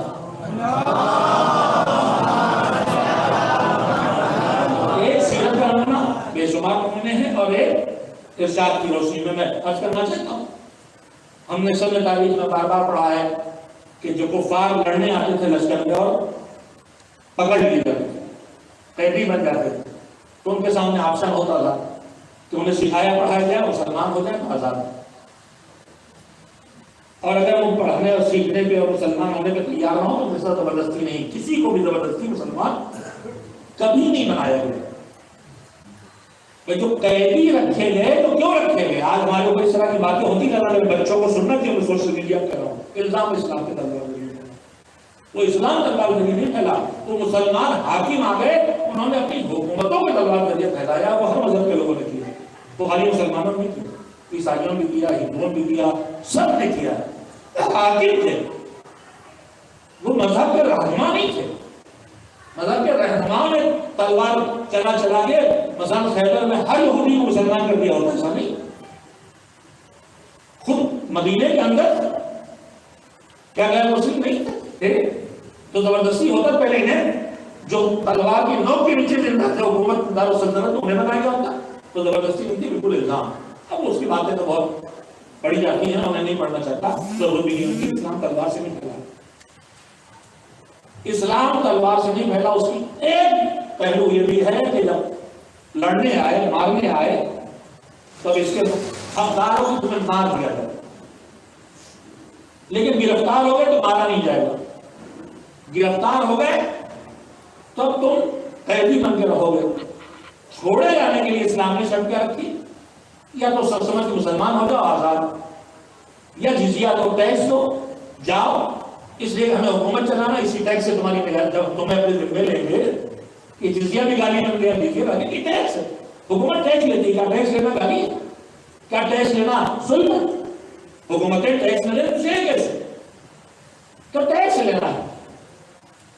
ایک سیرت کا نمونہ بے شمار نمونے ہیں، اور ایک ارشاد کی روشنی میں عرض کرنا چاہتا ہوں۔ ہم نے سب تاریخ میں بار بار پڑھا ہے کہ جو کفار لڑنے آتے تھے لشکر میں اور پکڑ لیے جاتے تھے، قیدی بن جاتے تھے، تو ان کے سامنے آپشن ہوتا تھا کہ انہیں سکھایا پڑھایا جائے، مسلمان ہو جائے تو آزاد۔ اور اگر وہ پڑھنے اور سیکھنے پہ اور مسلمان ہونے پہ تیار نہ ہو تو ایسا زبردستی نہیں، کسی کو بھی زبردستی مسلمان کبھی نہیں بنایا گیا۔ جو قیدی رکھے گئے تو کیوں رکھے گئے؟ آج ہمارے اوپر اس طرح کی باتیں ہوتی ہیں، بچوں کو سننا کہ میں سوشل میڈیا کر رہا ہوں، الزام اسلام کے تلوار میں وہ اسلام تلوار میں نہیں پھیلا، تو مسلمان حاکم آ گئے، انہوں نے اپنی حکومتوں کے تلوار ذریعے پھیلایا۔ وہ ہر مذہب کے لوگوں نے کیا، وہ خالی مسلمانوں نے کیا، عیسائیوں نے کیا، ہندوؤں نے کیا، سب نے کیا۔ حاکم تھے، وہ مذہب کے رہنما نہیں تھے۔ مذہب کے رہنما نے تلوار چلا کے مثلا خیبر میں ہر یہودی کو مسلمان کر دیا ہوتا، ایسا نہیں۔ خود مدینے کے اندر کیا غیر مسلم نہیں تھے؟ تو زبردستی ہوتا پہلے انہیں جو تلوار کی نوک کے نیچے زندہ تھے حکومت دارالسلطنت انہیں بنایا گیا ہوتا، تو زبردستی نہیں تھی، بالکل الزام۔ اب اس کی باتیں تو بہت پڑھی جاتی ہیں، انہیں نہیں پڑھنا چاہتا، ضرورت بھی نہیں ہوتی۔ اسلام تلوار سے نہیں پھیلا، اسلام تلوار سے نہیں پھیلا۔ اس کی ایک پہلو یہ بھی ہے کہ جب لڑنے آئے، مارنے آئے، تب اس کے حقداروں کو تمہیں مار دیا جائے، لیکن گرفتار ہو گئے تو مارا نہیں جائے گا۔ گرفتار ہو گئے تب تم قیدی بن کے رہو گے۔ چھوڑے جانے کے لیے اسلام نے شرط کیا رکھی؟ یا تو سب سمجھ کے مسلمان ہو جاؤ آزاد، یا جزیہ دو، ٹیکس دو، جاؤ، اس لیے ہمیں حکومت چلانا، اسی ٹیکس سے تمہاری نگاہ، جب تمہیں اپنے ذمے لیں گے کہ جزیہ بھی گالی بن گیا، دیکھیے گالی کی ٹیکس ہے، حکومت ٹیکس لیتی ہے، کیا ٹیکس لینا گالی ہے؟ کیا ٹیکس لینا ظلم ہے؟ حکومتیں ٹیکس نہ لیں اسے کیسے؟ تو ٹیکس لینا ہے،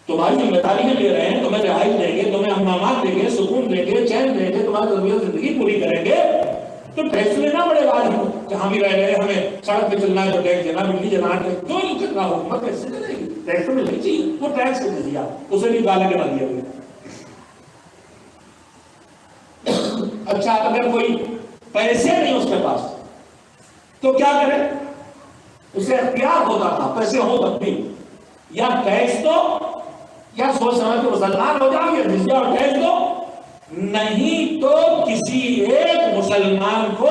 تمہاری ذمہ داریاں لے رہے ہیں، تمہیں رہائش دیں گے، تمہیں امامات دیں گے، سکون دیں گے، چین دیں گے، تمہاری ضروریات زندگی پوری کریں گے، تو ٹیکس لینا پڑے گا۔ جہاں بھی رہ رہے ہمیں سڑک پہ چلنا ہے تو ٹیکس دینا، بجلی جلانا ہے تو کتنا حکومت کیسے دے گی؟ ٹیکس تو ملنی چاہیے، وہ ٹیکس دے دیا، اسے بھی گالی کے بنا دیا گیا۔ اچھا اگر کوئی پیسے نہیں اس کے پاس تو کیا کرے؟ اسے اختیار ہوتا تھا، پیسے ہو تب بھی، یا ٹیکس دو، یا سوچ سمجھ کے مسلمان ہو جاؤ، یا جزیہ اور ٹیکس دو، نہیں تو کسی ایک مسلمان کو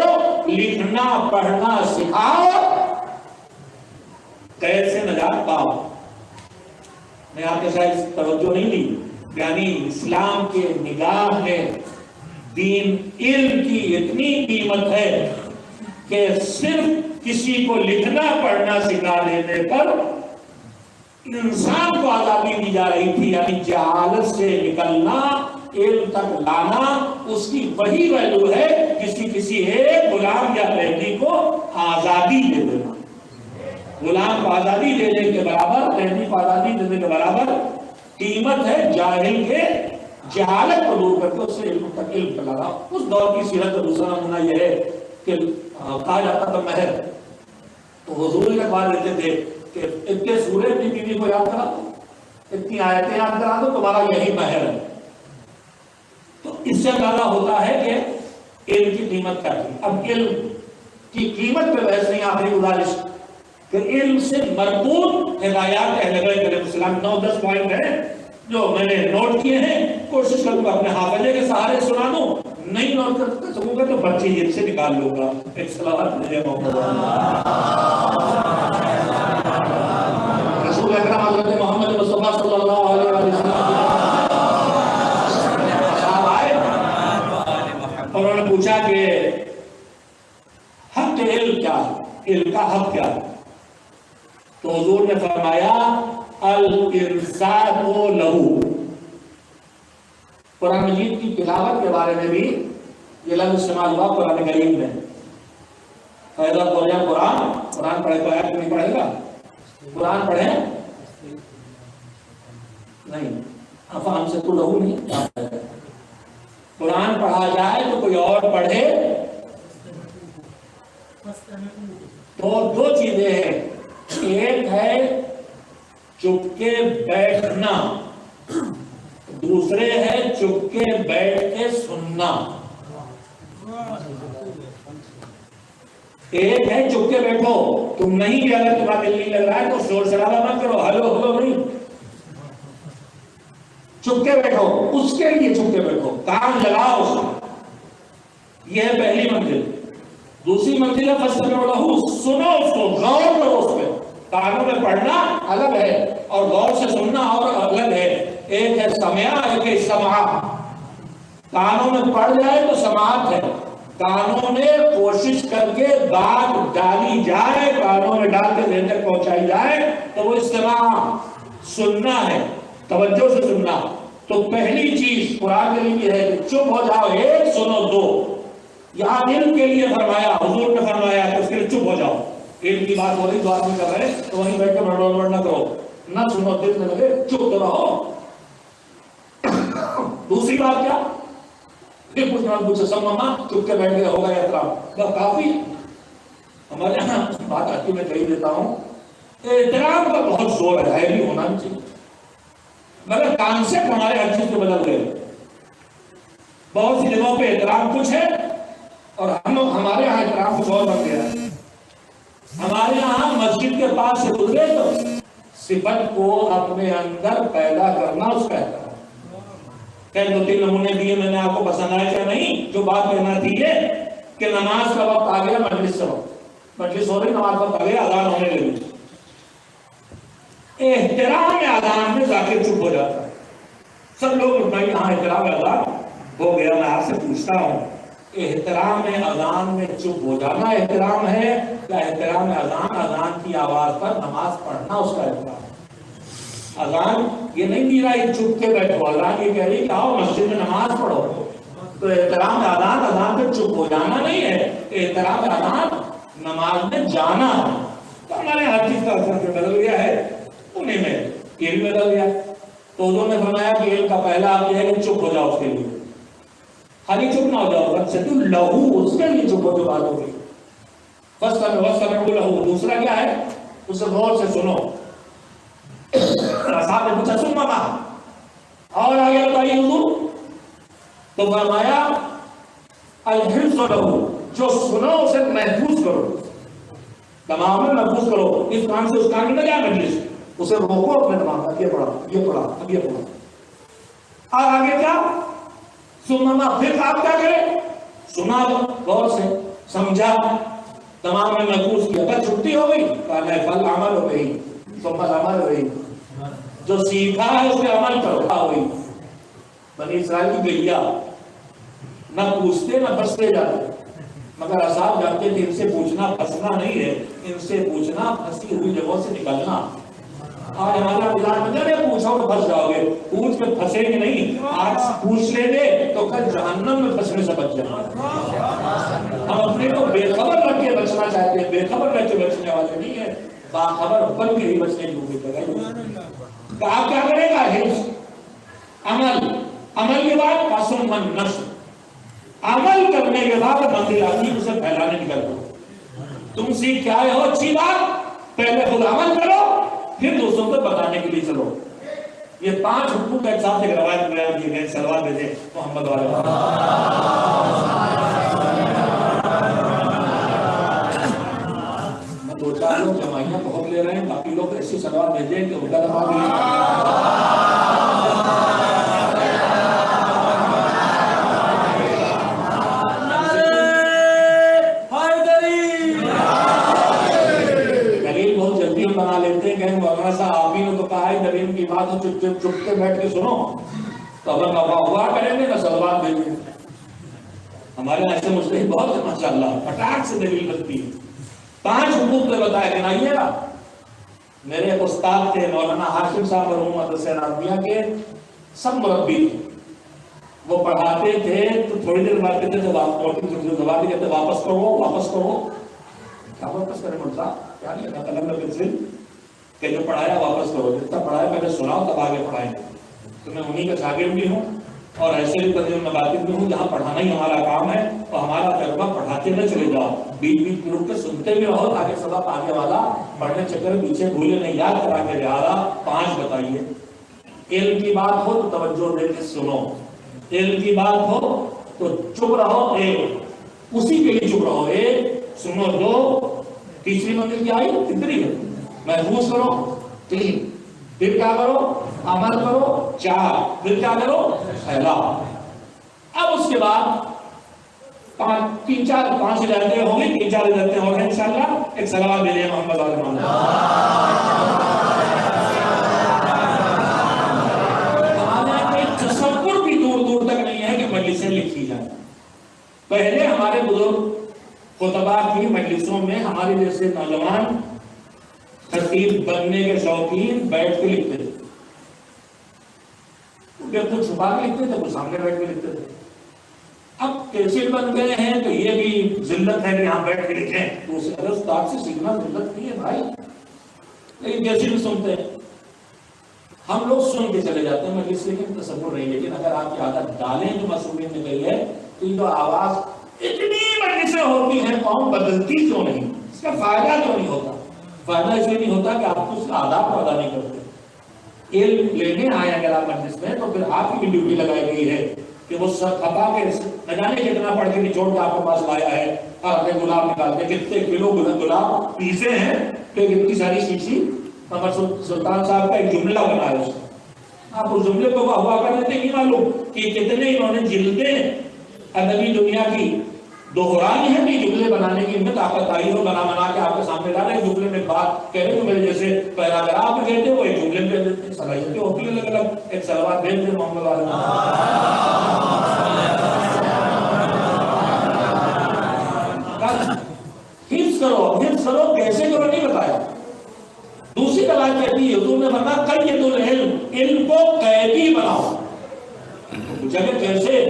لکھنا پڑھنا سکھاؤ، قید سے نجات پاؤ۔ میں آپ کے شاید توجہ نہیں دی، یعنی اسلام کے نگاہ میں دین علم کی اتنی قیمت ہے کہ صرف کسی کو لکھنا پڑھنا سکھا دینے پر انسان کو آزادی دی جا رہی تھی، یعنی جہالت سے نکلنا، علم تک لانا، اس کی وہی ویلیو ہے کسی ایک غلام یا قیدی کو آزادی دے دینا۔ غلام کو آزادی دینے کے برابر، قیدی کو آزادی دینے کے برابر قیمت ہے جاہل کے جہالت کو دور کر کے اس سے علم تک علم لانا۔ اس دور کی سیرت کا دوسرا نمونہ یہ ہے کہ کہا جاتا تھا مہر، تو حضور نے بات دیتے تھے کہ اتنے سورے اپنی بیوی کو یاد کرا دو، اتنی آیتیں یاد کرا دو، تمہارا یہی مہر ہے۔ تو اس سے اندازہ ہوتا ہے کہ علم کی قیمت کیا تھی۔ اب علم کی قیمت پہ بحث نہیں، آخری گزارش کہ علم سے مربوط ہدایات اہل بیت علیہ السلام 9-10 پوائنٹ ہیں جو میں نے نوٹ کیے ہیں، کوشش کروں گا اپنے حافظے کے سہارے سنا دوں، نہیں نوٹ کر سکوں گا تو بچے یہ سے نکال لوں گا۔ ایک صلوات مجھے موقع رسول اکرم حضرت محمد مصطفیٰ صلی اللہ علیہ وسلم صاحب آئے اور انہوں نے پوچھا کہ حق علم کیا ہے، علم کا حق کیا ہے؟ تو حضور نے فرمایا الانصات لہو۔ قرآن مجید کی تلاوت کے بارے میں بھی یہ لفظ استعمال ہوا قرآن کریم میں۔ فیضا بولیا قرآن پڑھے تو آیت نہیں پڑھے گا، قرآن پڑھے نہیں، ہم سے تو لہو نہیں، قرآن پڑھا جائے تو کوئی اور پڑھے تو دو چیزیں ہیں، ایک ہے چپ کے بیٹھنا، دوسرے ہے چپ کے بیٹھ کے سننا۔ ایک ہے چپ کے بیٹھو، تم نہیں بھی اگر تمہارا دل نہیں لگ رہا ہے تو شور شرابہ مت کرو، ہلو ہلو نہیں، چپ کے بیٹھو، اس کے لیے چپ کے بیٹھو، کان لگاؤ اس میں، یہ ہے پہلی منزل۔ دوسری منزل ہے فاستمعوا لہ، سنو اس کو، غور کرو اس پہ۔ کانوں میں پڑھنا الگ ہے اور غور سے سننا اور الگ ہے، ایک ہے سمعا، ایک ہے سمعا۔ کانوں میں پڑھ جائے تو سماعت ہے، کانوں میں کوشش کر کے بات ڈالی جائے، کانوں میں ڈال کے ذہن تک پہنچائی جائے تو وہ استماع، سننا ہے، توجہ سے سننا۔ تو پہلی چیز قرآن کے لیے یہ ہے کہ چپ ہو جاؤ، ایک سنو، دو۔ یہاں علم کے لیے فرمایا، حضور نے فرمایا کہ اس کے لیے چپ ہو جاؤ۔ علم کی بات ہو رہی تو آدمی کر رہے تو وہیں بیٹھ کے بڑبڑ نہ کرو، نہ سنو، دل میں لگے، چپ تو رہو۔ دوسری بات کیا؟ پوچھے سب ماما چپ کے بیٹھ گئے، ہوگا احترام، بس کافی۔ ہمارے یہاں بات آتی میں کہی دیتا ہوں، احترام کا بہت زور ہے، بھی ہونا نہیں چاہیے۔ مگر کانسیپٹ ہمارے ہر چیز کو بدل گئے. بہت سی جگہوں پہ احترام کچھ ہے اور ہمارے یہاں احترام کچھ اور بن گیا. ہمارے یہاں مسجد کے پاس سے گزرے تو صفت کو اپنے اندر پیدا کرنا اس کا احترام. خیر 2-3 نمونے دیے میں نے آپ کو، پسند آئے کیا نہیں. جو بات کہنا تھی یہ کہ نماز کا وقت آ گیا، مجلس سے مجلس ہو رہی، نماز کا وقت آ گیا، اذان ہونے لگی. احترام اذان میں ذاکر چپ ہو جاتا ہے. سب لوگ بھائی ہاں احترام اذان ہو گیا. میں آپ سے پوچھتا ہوں احترام اذان میں چپ ہو جانا احترام ہے یا احترام اذان، اذان کی آواز پر نماز پڑھنا اس کا احترام ہے؟ اذان یہ نہیں دی رہی چپ کے بیٹھو، اذان یہ کہہ رہی کہ آؤ مسجد میں نماز پڑھو. تو احترام اذان، اذان پہ چپ ہو جانا نہیں ہے. احترام اذان نماز میں جانا ہے. تو ہمارے ہر چیز کا اثر بدل گیا ہے. انہیں میں یہ بھی بدل گیا. تو انہوں نے فرمایا کہ علم کا پہلا آپ یہ ہے کہ چپ ہو جاؤ. اس کے لیے خالی چپ نہ ہو جاؤ، لہو اس کے لیے چپ ہو جو بات ہوگی. لہو دوسرا کیا ہے، اسے غور سے سنو. صاحب نے پوچھا سن ماما اور آگے بتائیے حضور. تو فرمایا الحفظ لہو، جو سنو اسے محفوظ کرو، دماغ میں محفوظ کرو. اس کان سے اس کان میں نہ جائے مجلس، اسے روکو اپنے دماغ میں. یہ پڑھا، یہ پڑھا، اب یہ پڑھا. اور آگے کیا سننا، پھر آپ کیا کریں، سنا غور سے، سمجھا، دماغ میں محفوظ کیا. بس چھٹی ہو گئی، فل عمل ہو گئی، عمل ہو گئی. جو سیکھا ہے اس پہ عمل کرو. ہوئی بنی اسرائیل کی گئیا نہ پوچھتے نہ پھنستے جاتے، مگر اصحاب جانتے تھے ان سے پوچھنا پھنسنا نہیں ہے، ان سے پوچھنا پھنسی ہوئی جگہوں سے نکلنا. آج ہمارا مزاج بن جائے پوچھو تو پھنس جاؤ گے، پوچھ کے پھنسے گے نہیں. آج پوچھ لیں گے تو کل جہنم میں پھنسنے سے بچ جائیں. ہم اپنے کو بے خبر رکھ کے بچنا چاہتے ہیں، بے خبر رکھ کے بچنے والے نہیں ہیں، باخبر بن کے ہی بچنے کی کوشش کریں. تو آپ کیا کرے گا، حفظ، عمل، عمل کے بعد قسم من نشر، عمل کرنے کے بعد منزل آتی اسے پھیلانے نکل دو. تم سیکھ کے آئے ہو اچھی بات، پہلے خود عمل کرو پھر دوسروں کو بتانے کے لیے چلو. یہ 5 حقوق ایک ساتھ ایک روایت بیان کیے گئے. صلوات بھیجے محمد والے. میں 2-4 لوگ جمائیاں بہت لے رہے ہیں، باقی لوگ ایسی صلوات بھیجیں کہ ان کا دماغ بنا لیتے ہیں. کہیں مولانا صاحب آپ ہی نے تو کہا ہے دلیل کی بات ہو، چپ کے بیٹھ کے سنو تو اگر ہوا کریں گے نہ صلوات بھیجیں گے. ہمارے ایسے مسلم بہت ہے ماشاءاللہ، پٹاخ سے دلیل کرتی ہے. 5 حقوق پہ بتایا کہ نائیے گا. میرے ایک استاد تھے مولانا ہاشم صاحب مرحوم مدرسہ نظمیہ کے، سب مربی تھے. وہ پڑھاتے تھے تو تھوڑی دیر بعد کہتے تھے واپس کرو واپس کرو. کیا واپس کریں مرزا، کیا نہیں ہے قلم میں پنسل کہ جو پڑھایا واپس کرو، جتنا پڑھایا پہلے سناؤ تب آگے پڑھائیں گے. تو میں انہی کا شاگرد بھی ہوں اور ایسے بھی تنظیم مبادل بھی ہوں جہاں پڑھانا ہی ہمارا کام ہے. اور ہمارا تجربہ پڑھاتے نہ چلے جاؤ، بیچ بیچ گروپ کے سنتے بھی رہو تاکہ سبق آگے والا پڑھنے چکر پیچھے بھولے نہیں، یاد کرا کے لہٰذا 5 بتائیے. علم کی بات ہو تو توجہ دے کے سنو، علم کی بات ہو تو چپ رہو. اسی کے لیے چپ رہو. 1 سنو، 2 تیسری منزل کیا آئی، کتنی ہے، محفوظ کرو. 3 پھر کیا کرو، عمل کرو. 4 پھر کیا کرو، پھیلا. اب اس کے بعد 5 اجازتیں ہوں گی، 3-4 اجازتیں اور ہیں انشاءاللہ. ایک صلوات دے دیں محمد علیہ وسلم. ہمارے تصور بھی دور دور تک نہیں ہے کہ مجلسیں لکھی جائیں. پہلے ہمارے بزرگ خطبہ کی مجلسوں میں ہمارے جیسے نوجوان خطیب بننے کے شوقین بیٹھ کے لکھتے تھے. کچھ چھپا کے لکھتے تھے، کچھ سامنے بیٹھ کے لکھتے تھے. اب کیسے بن گئے ہیں تو یہ بھی ذلت ہے کہ یہاں بیٹھ کے لکھیں. تو اسے استاد سے سیکھنا ذلت نہیں ہے بھائی، لیکن کیسے بھی سنتے ہیں ہم لوگ، سن کے چلے جاتے ہیں مجلس، لیکن تصور نہیں. لیکن اگر آپ کی عادت ڈالیں جو معصومین نے کہی ہے تو یہ جو آواز اتنی مجلسیں ہوتی ہیں قوم بدلتی کیوں نہیں، اس کا فائدہ کیوں نہیں ہوتا؟ فائدہ اس لیے نہیں ہوتا کہ آپ کو اس کا آداب کو ادا نہیں کرتے. علم لینے آئے اگر آپ مجلس میں تو پھر آپ کی بھی ڈیوٹی لگائی گئی ہے کہ وہ سب کھپا کے نہ جانے کتنا پڑھ کے نچوڑ کے آپ کے پاس لایا ہے، اور اپنے گلاب نکالتے کتنے کلو گلاب پیسے ہیں کہ کتنی ساری شیشی قمر سلطان صاحب کا ایک جملہ بنایا اس نے. آپ اس جملے کو ہوا کر لیتے نہیں معلوم کہ کتنے انہوں نے جلدیں ادبی دنیا کی دوہرائی ہیں کہ جملے بنانے کی ان میں طاقت آئی ہو، بنا کے آپ کے سامنے لا رہے ہیں. جملے میں بات کہہ رہے تو میرے جیسے پیراگراف میں کہتے ہیں وہ ایک جملے میں کہہ دیتے ہیں. صلاحیتیں ہوتی ہیں الگ الگ. ایک صلوات بھیج دیں محمد والے حفظ کرو کیسے کرو نہیں بتایا. دوسری روایت کہتی ہے حضور نے فرمایا قید العلم، علم کو قیدی بناؤ. جگہ کیسے؟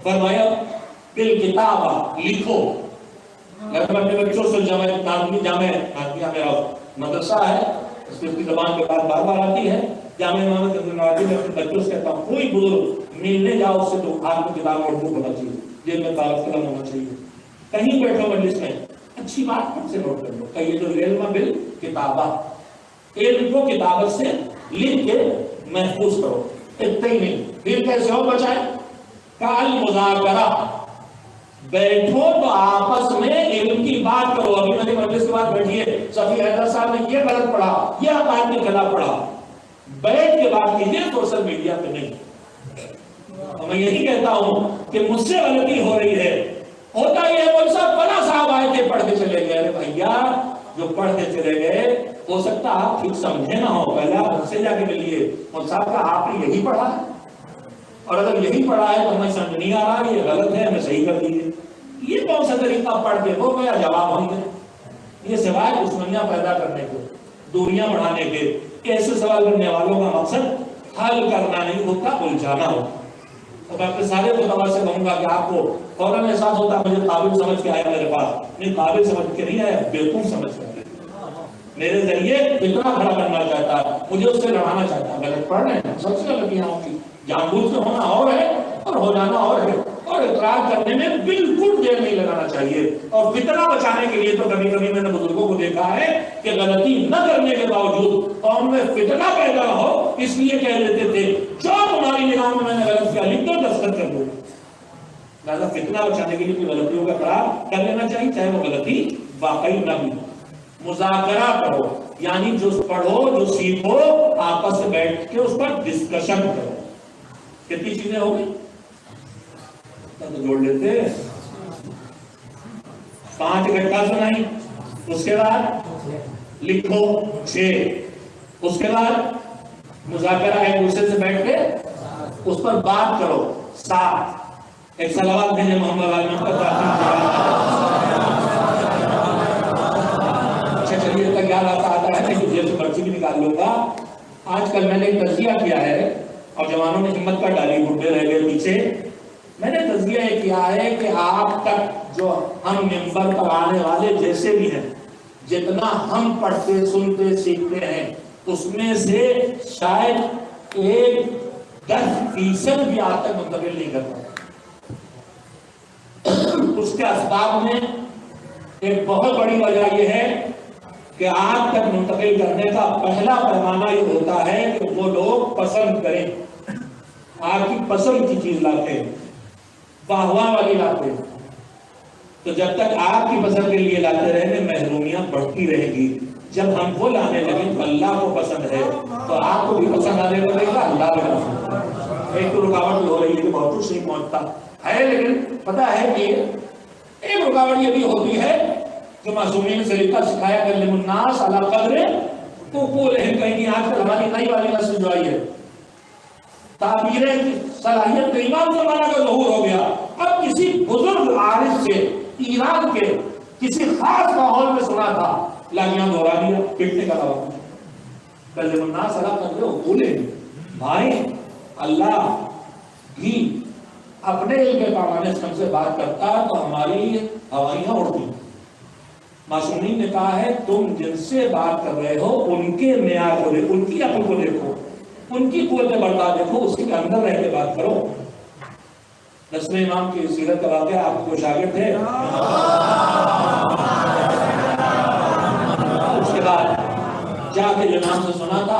فرمایا بالکتابہ، لکھو. میں اپنے بچوں سے جامعہ میرا مدرسہ ہے، اس کی زبان کے بعد بار بار آتی ہے. جامعہ امام نوازی میں اپنے بچوں سے کہتا ہوں کوئی بزرگ ملنے جاؤ اس سے تو آپ کو کتاب اردو ہونا چاہیے، جیب میں کاغذ قلم ہونا چاہیے. کہیں بیٹھو مجلس میں اچھی بات خود سے نوٹ کر لو. قید العلم بالکتابہ، علم کو کتابت سے لکھ کے محفوظ کرو. اتنا ہی نہیں، پھر کیسے ہو بچائے؟ کال مذاکرہ، بیٹھو تو آپس میں علم کی بات کرو. ابھی میری مجلس کے بعد بیٹھیے صفی حیدر صاحب نے یہ غلط پڑھا، یہ عقائد کے خلاف پڑھا، بیٹھ کے بات کیجیے، سوشل میڈیا پہ نہیں. میں یہی کہتا ہوں کہ مجھ سے غلطی ہو رہی ہے. ہوتا یہ ہے وہ صاحب بڑا صاحب آئے تھے پڑھ کے چلے گئے. ارے بھیا جو پڑھ کے چلے گئے ہو سکتا آپ ٹھیک سمجھے نہ ہو، پہلے آپ ان سے جا کے ملیے اور صاحب کا آپ نے یہی پڑھا ہے، اور اگر یہی پڑھا ہے تو ہمیں سمجھ نہیں آ رہا یہ غلط ہے، ہمیں صحیح کر دیجیے. یہ کون سا طریقہ پڑھ کے وہ گیا جواب ہو گیا. یہ سوائے دشمنیاں پیدا کرنے کے، دوریاں بڑھانے کے. ایسے سوال کرنے والوں کا مقصد حل کرنا نہیں ہوتا، الجھانا ہوتا. اب آپ کے سارے خطبہ سے کہوں گا کہ آپ کو فوراً احساس ہوتا ہے مجھے قابل سمجھ کے آیا میرے پاس. نہیں، قابل سمجھ کے نہیں آیا، بیوقوف سمجھ کے آیا. میرے ذریعے اتنا کھڑا کرنا چاہتا ہے، مجھے اس سے لڑانا چاہتا ہے. غلط پڑھ رہے ہیں، سب سے غلطیاں ہوں گی. جان بوجھ کے ہونا اور ہے اور ہو جانا اور ہے. اور اقرار کرنے میں بالکل دیر نہیں لگانا چاہیے. اور فتنہ بچانے کے لیے تو کبھی کبھی میں نے بزرگوں کو دیکھا ہے کہ غلطی نہ کرنے کے باوجود قوم میں فتنہ پیدا ہو اس لیے کہہ دیتے تھے جو تمہاری نگاہ میں نے غلط کیا لکھ دو، دستخط کر دو. لہٰذا فتنہ بچانے کے لیے غلطیوں کا اقرار کر لینا چاہیے، چاہے وہ غلطی واقعی نہ بھی. مذاکرہ کرو، یعنی جو پڑھو جو سیکھو آپس میں بیٹھ کے اس پر ڈسکشن کرو. کتنی چیزیں ہو گئی تو جوڑ لیتے. 5 اکٹھا سنائی، اس کے بعد لکھو 6، اس کے بعد مذاکرہ ایک دوسرے سے بیٹھ کے اس پر بات کرو 7. ایک صلوات بھیجے محمد علی محمد. اچھا چلیے تک یاد آتا ہے کہ جیب سے پرچی بھی نکال لوں گا. آج کل میں نے ایک تجزیہ کیا ہے اور جوانوں نے ہمت کر ڈالی، بڈھے رہ گئے پیچھے. میں نے تجزیہ یہ کیا ہے کہ آج تک جو ہم ممبر پر آنے والے جیسے بھی ہیں، جتنا ہم پڑھتے سنتے سیکھتے ہیں اس میں سے شاید 10% بھی آج تک منتقل نہیں کر پاتے. اس کے اسباب میں ایک بہت بڑی وجہ یہ ہے کہ آج تک منتقل کرنے کا پہلا پیمانہ یہ ہوتا ہے کہ وہ لوگ پسند کریں، آپ کی پسند کی چیز لاتے ہیں، واہ واہ والی لاتے ہیں. تو جب تک آپ کی پسند کے لیے لاتے رہیں گے محرومیاں بڑھتی رہے گی. جب ہم وہ لانے لگیں تو اللہ کو پسند ہے تو آپ کو بھی پسند آنے لگے گا، اللہ کو پسند ہے. ایک تو رکاوٹ ہو رہی ہے کہ بہت کچھ نہیں پہنچتا ہے، لیکن پتا ہے کہ ایک رکاوٹ یہ بھی ہوتی ہے جو معصومین سے سلیقہ سکھایا کر الناس علی قدر عقولہم. کہیں آج کل ہماری نئی والی نسل جو آئی ہے تعبیر صلاحیت ایمان زمانہ کا ظہور ہو گیا. اب کسی بزرگ عارف سے ایران کے کسی خاص ماحول میں سنا تھا، لاگیاں دہرا دیا، پٹنے کا دعویٰ. کلم الناس علی قدر عقولہم. بھائی اللہ بھی اپنے علم کے پیمانے سے ہم سے بات کرتا تو ہماری ہوائیاں اڑتی. معصومین نے کہا ہے تم جن سے بات کر رہے ہو ان کے معیار کو دیکھو، ان کی عقل کو دیکھو، ان کی قوت برداشت دیکھو، اس کے اندر رہ کے بات کرو. نسل امام کی سیرت کا واقعہ آپ کو شاگرد تھے. اس کے بعد جا کے امام سے سنا تھا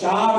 4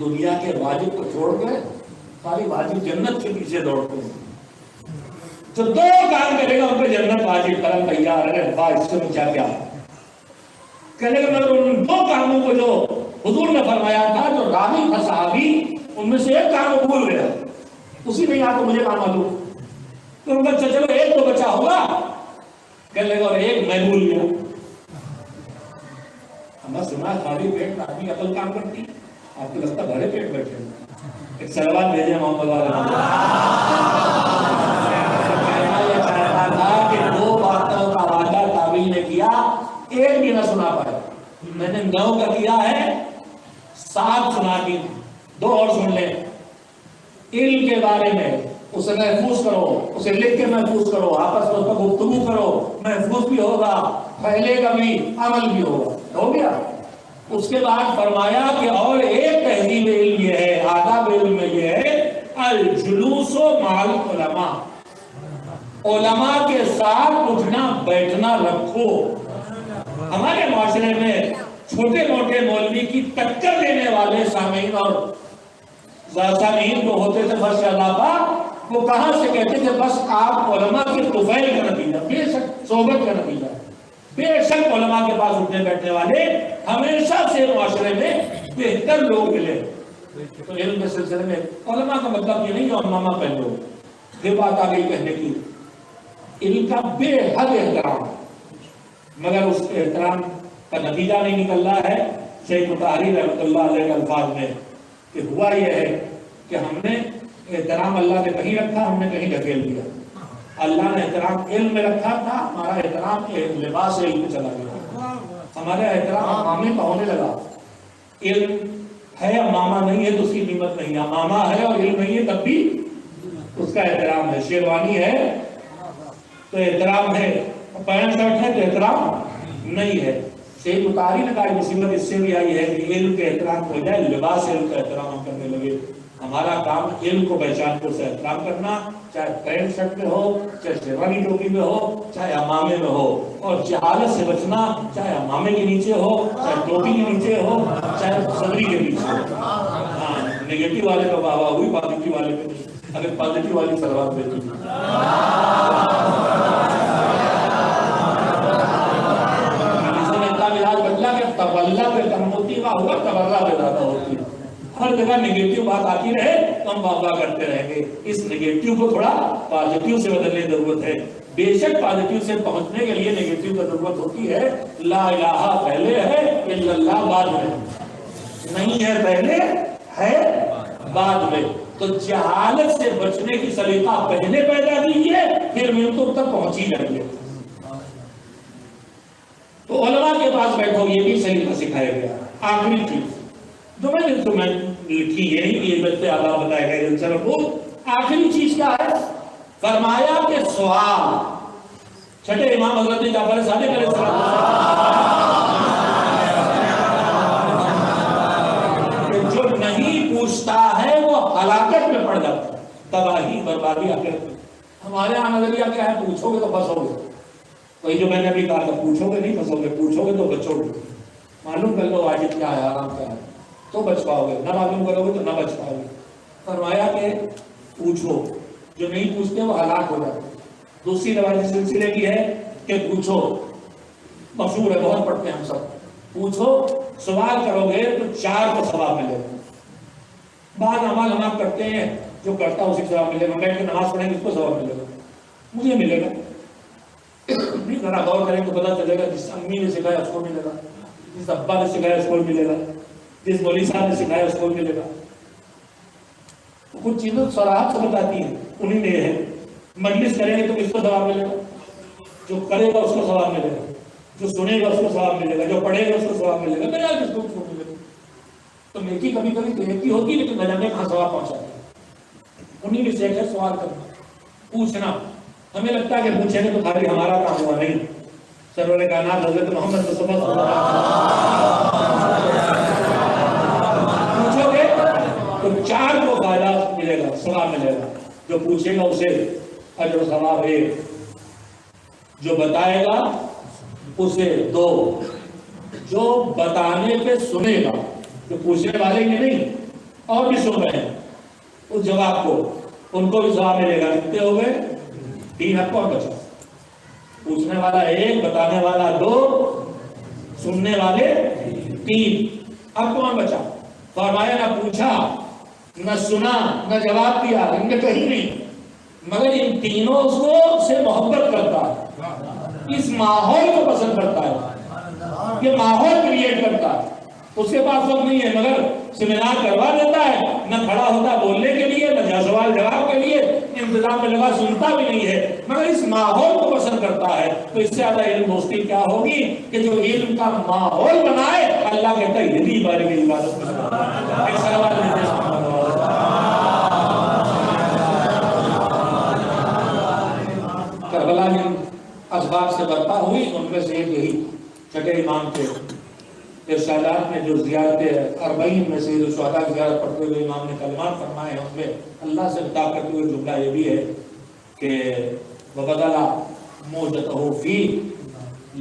دنیا کے واجب کو چھوڑ کے ساری واجب جنت کے پیچھے دوڑتے ہیں. جو دو کام کرے گا ان پہ جنت واجب کرم تیار ہے. اس سے کیا کیا کہنے کا مطلب ان دو کاموں کو جو حضور نے فرمایا تھا, جو راوی تھا صحابی, ان میں سے ایک کام وہ بھول گیا, اسی نہیں آ تو مجھے کام معلوم. تو ان کا چلو ایک تو بچا ہوگا, کہنے لگا اور ایک میں بھول گیا. ہمیں سنا خالی پیٹ آدمی عقل کام کرتی, آپ کو لگتا بھرے پیٹ بیٹھے. ایک سلوات بھیجے محمد تھا کہ دو باتوں کا وعدہ تعبیر نے کیا, ایک بھی نہ سنا پائے. میں نے 9 کا کیا ہے, 7 سنا دی, 2 اور سن لیں. علم کے بارے میں اسے محفوظ کرو, اسے لکھ کے محفوظ کرو, آپس میں اس پر گفتگو کرو, محفوظ بھی ہوگا, پھیلے گا بھی, عمل بھی ہوگا. ہو گیا. اس کے بعد فرمایا کہ اور ایک تہذیب علم یہ ہے, آداب علم میں یہ ہے, الجلوس مع العلماء, علماء کے ساتھ اٹھنا بیٹھنا رکھو. ہمارے معاشرے میں چھوٹے موٹے مولوی کی ٹکر دینے والے سامعین اور سامعین جو ہوتے تھے فرش علاقہ, وہ کہاں سے کہتے تھے بس آپ علماء کے طفیل کا نتیجہ, بے شک صحبت کا نتیجہ. بے شک علماء کے پاس اٹھنے بیٹھنے والے ہمیشہ سے معاشرے میں بہتر لوگ ملے. تو علم کے سلسلے میں علماء کا مطلب یہ نہیں کہ امامہ پہن لو, یہ بات آ گئی کہنے کی. علم کا بے حد احترام, مگر اس احترام کا نتیجہ نہیں نکل رہا ہے. شیخ مطہری رحمۃ اللہ علیہ کے الفاظ میں کہ ہوا یہ ہے کہ ہم نے احترام اللہ نے کہیں رکھا, ہم نے کہیں دھکیل دیا. اللہ نے احترام علم میں رکھا تھا, ہمارا احترام لباس علم میں چلا گیا. ہمارا احترام امامے کا ہونے لگا. علم ہے امامہ نہیں ہے تو اس کی قیمت نہیں, امامہ ہے اور علم نہیں ہے تب بھی اس کا احترام ہے. شیروانی ہے تو احترام ہے, پینٹ شرٹ ہے تو احترام نہیں ہے. شیخ مطہری نے کہا مصیبت اس سے بھی آئی ہے کہ علم کے احترام ہو جائے, لباس علم کا احترام ہم کرنے لگے. ہمارا کام علم کو پہچان کر اسے احترام کرنا, چاہے پینٹ شرٹ میں ہو, چاہے شیروانی ٹوپی میں ہو, چاہے امامے میں ہو. اور جہالت سے بچنا, چاہے امامے کے نیچے ہو, چاہے ٹوپی کے نیچے ہو, چاہے صدری کے نیچے ہو. ہاں, نگیٹو والے کا واہ واہ ہوئی, پازیٹو والے پہ نہیں. اگر پازیٹو والی سلوات دیتی تبلا پہ کم ہوتی ہے, ہوگا تبرہ پہ زیادہ ہوتی ہے. ہر جگہ نگیٹو بات آتی رہے تو ہم واہ کرتے رہیں گے. اس نگیٹو کو تھوڑا پازیٹو سے بدلنے کی ضرورت ہے. بے شک پازیٹو سے پہنچنے کے لیے نگیٹو کا ضرورت ہوتی ہے. لا الہ پہلے ہے, الا اللہ بعد میں نہیں ہے, پہلے ہے بعد میں. تو جہالت سے بچنے کی سلیقہ پہلے پیدا کیجیے, پھر منتوں تک پہنچی جائیے. تو علماء کے پاس بیٹھو, یہ بھی سلیقہ سکھایا گیا. آخری چیز جو میں نے تمہیں لکھی ہے, یہ بچے آداب بتائے گئے چلو وہ آخری چیز کیا ہے, فرمایا کہ سوال. چھٹے امام حضرت جعفر صادق علیہ السلام جو نہیں پوچھتا ہے وہ ہلاکت میں پڑ جاتا ہے, تباہی بربادی آخرت میں. ہمارے یہاں نظریہ کیا ہے, پوچھو گے تو پھنسو گے. وہی جو میں نے ابھی کہا تھا, پوچھو گے نہیں پھنسو گے, پوچھو گے تو بچو گے. معلوم کر لو واجب کیا ہے, حرام کیا ہے, تو بچ پاؤ گے. نہ معلوم کرو گے تو نہ بچ پاؤ گے. فرمایا کہ پوچھو, جو نہیں پوچھتے وہ ہلاک ہو جاتے. دوسری روایت سلسلے کی ہے کہ پوچھو, مشہور ہے, بہت پڑھتے ہیں ہم سب. پوچھو, سوال کرو گے تو 4 کو ثواب ملے گا. بعض اعمال ہم کرتے ہیں, جو کرتا اسی کو ثواب ملے گا. بیٹھ کے نماز پڑھیں گے اس کو ثواب ملے گا, مجھے ملے گا. نہیں ذرا غور کریں تو پتا چلے گا. جس امی نے سکھایا اس کو ملے گا, جس ابا نے سکھایا اس کو ملے گا, جس مولوی صاحب نے سکھایا اس کو ملے گا. کچھ چیزیں صراحت سے بتاتی ہیں, انہیں نے ہے. مجلس کریں گے تو کس کو ثواب ملے گا, جو کرے گا اس کو ثواب ملے گا, جو سنے گا اس کو ثواب ملے گا, جو پڑھے گا اس کو ثواب ملے گا, میرا کس کو ملے گا. تو نیکی کبھی کبھی تو نیکی ہوتی ہے, لیکن نہ جانے کہاں ثواب پہنچاتا ہے. انہیں بھی سے سوال کرنا, پوچھنا. ہمیں لگتا ہے کہ پوچھیں گے تو خالی ہمارا کام ہوا, نہیں. سرور کائنات حضرت محمد مصطفیٰ صلی اللہ علیہ وسلم پوچھو گے تو 4 کو فائدہ ملے گا, ثواب ملے گا. جو پوچھے گا اسے اجر و ثواب 1, جو بتائے گا اسے 2, جو بتانے پہ سنے گا, جو پوچھنے والے کے نہیں, اور بھی سن رہے ہیں اس جواب کو، ان کو بھی جواب ملے گا. کتنے ہو گئے؟ 3. اب کون بچا؟ پوچھنے والا 1، بتانے والا 2، سننے والے 3. اب کون بچا؟ فرمایا نہ پوچھا، نہ سنا، نہ جواب دیا، ان نے کہیں نہیں، مگر ان تینوں اس کو سے محبت کرتا ہے، اس ماحول کو پسند کرتا ہے، یہ ماحول کریٹ کرتا ہے. اس کے پاس وقت نہیں ہے مگر سیمینار کروا دیتا ہے، نہ کھڑا ہوتا بولنے کے لیے، نہ سوال جواب کے لیے، انتظام میں لگا سنتا بھی نہیں ہے، مگر اس ماحول کو پسند کرتا ہے. تو اس سے زیادہ علم دوستی کیا ہوگی کہ جو علم کا ماحول بنائے. اللہ کہتا ہے یہ بھی بارے کی عبادت پسند کرتا ہے. کربلا جن اسباب سے برپا ہوئی ان میں سے ایک یہی چھٹے امام کے ارشادات میں جو زیارت 40 میں سے جو شہداء کی زیارت پڑھتے ہوئے امام نے کلمات فرمائے ہیں، ان میں اللہ سے خطاب کرتے ہوئے جملہ یہ بھی ہے کہ وَبَدَلَ مُوجَتَهُ فِي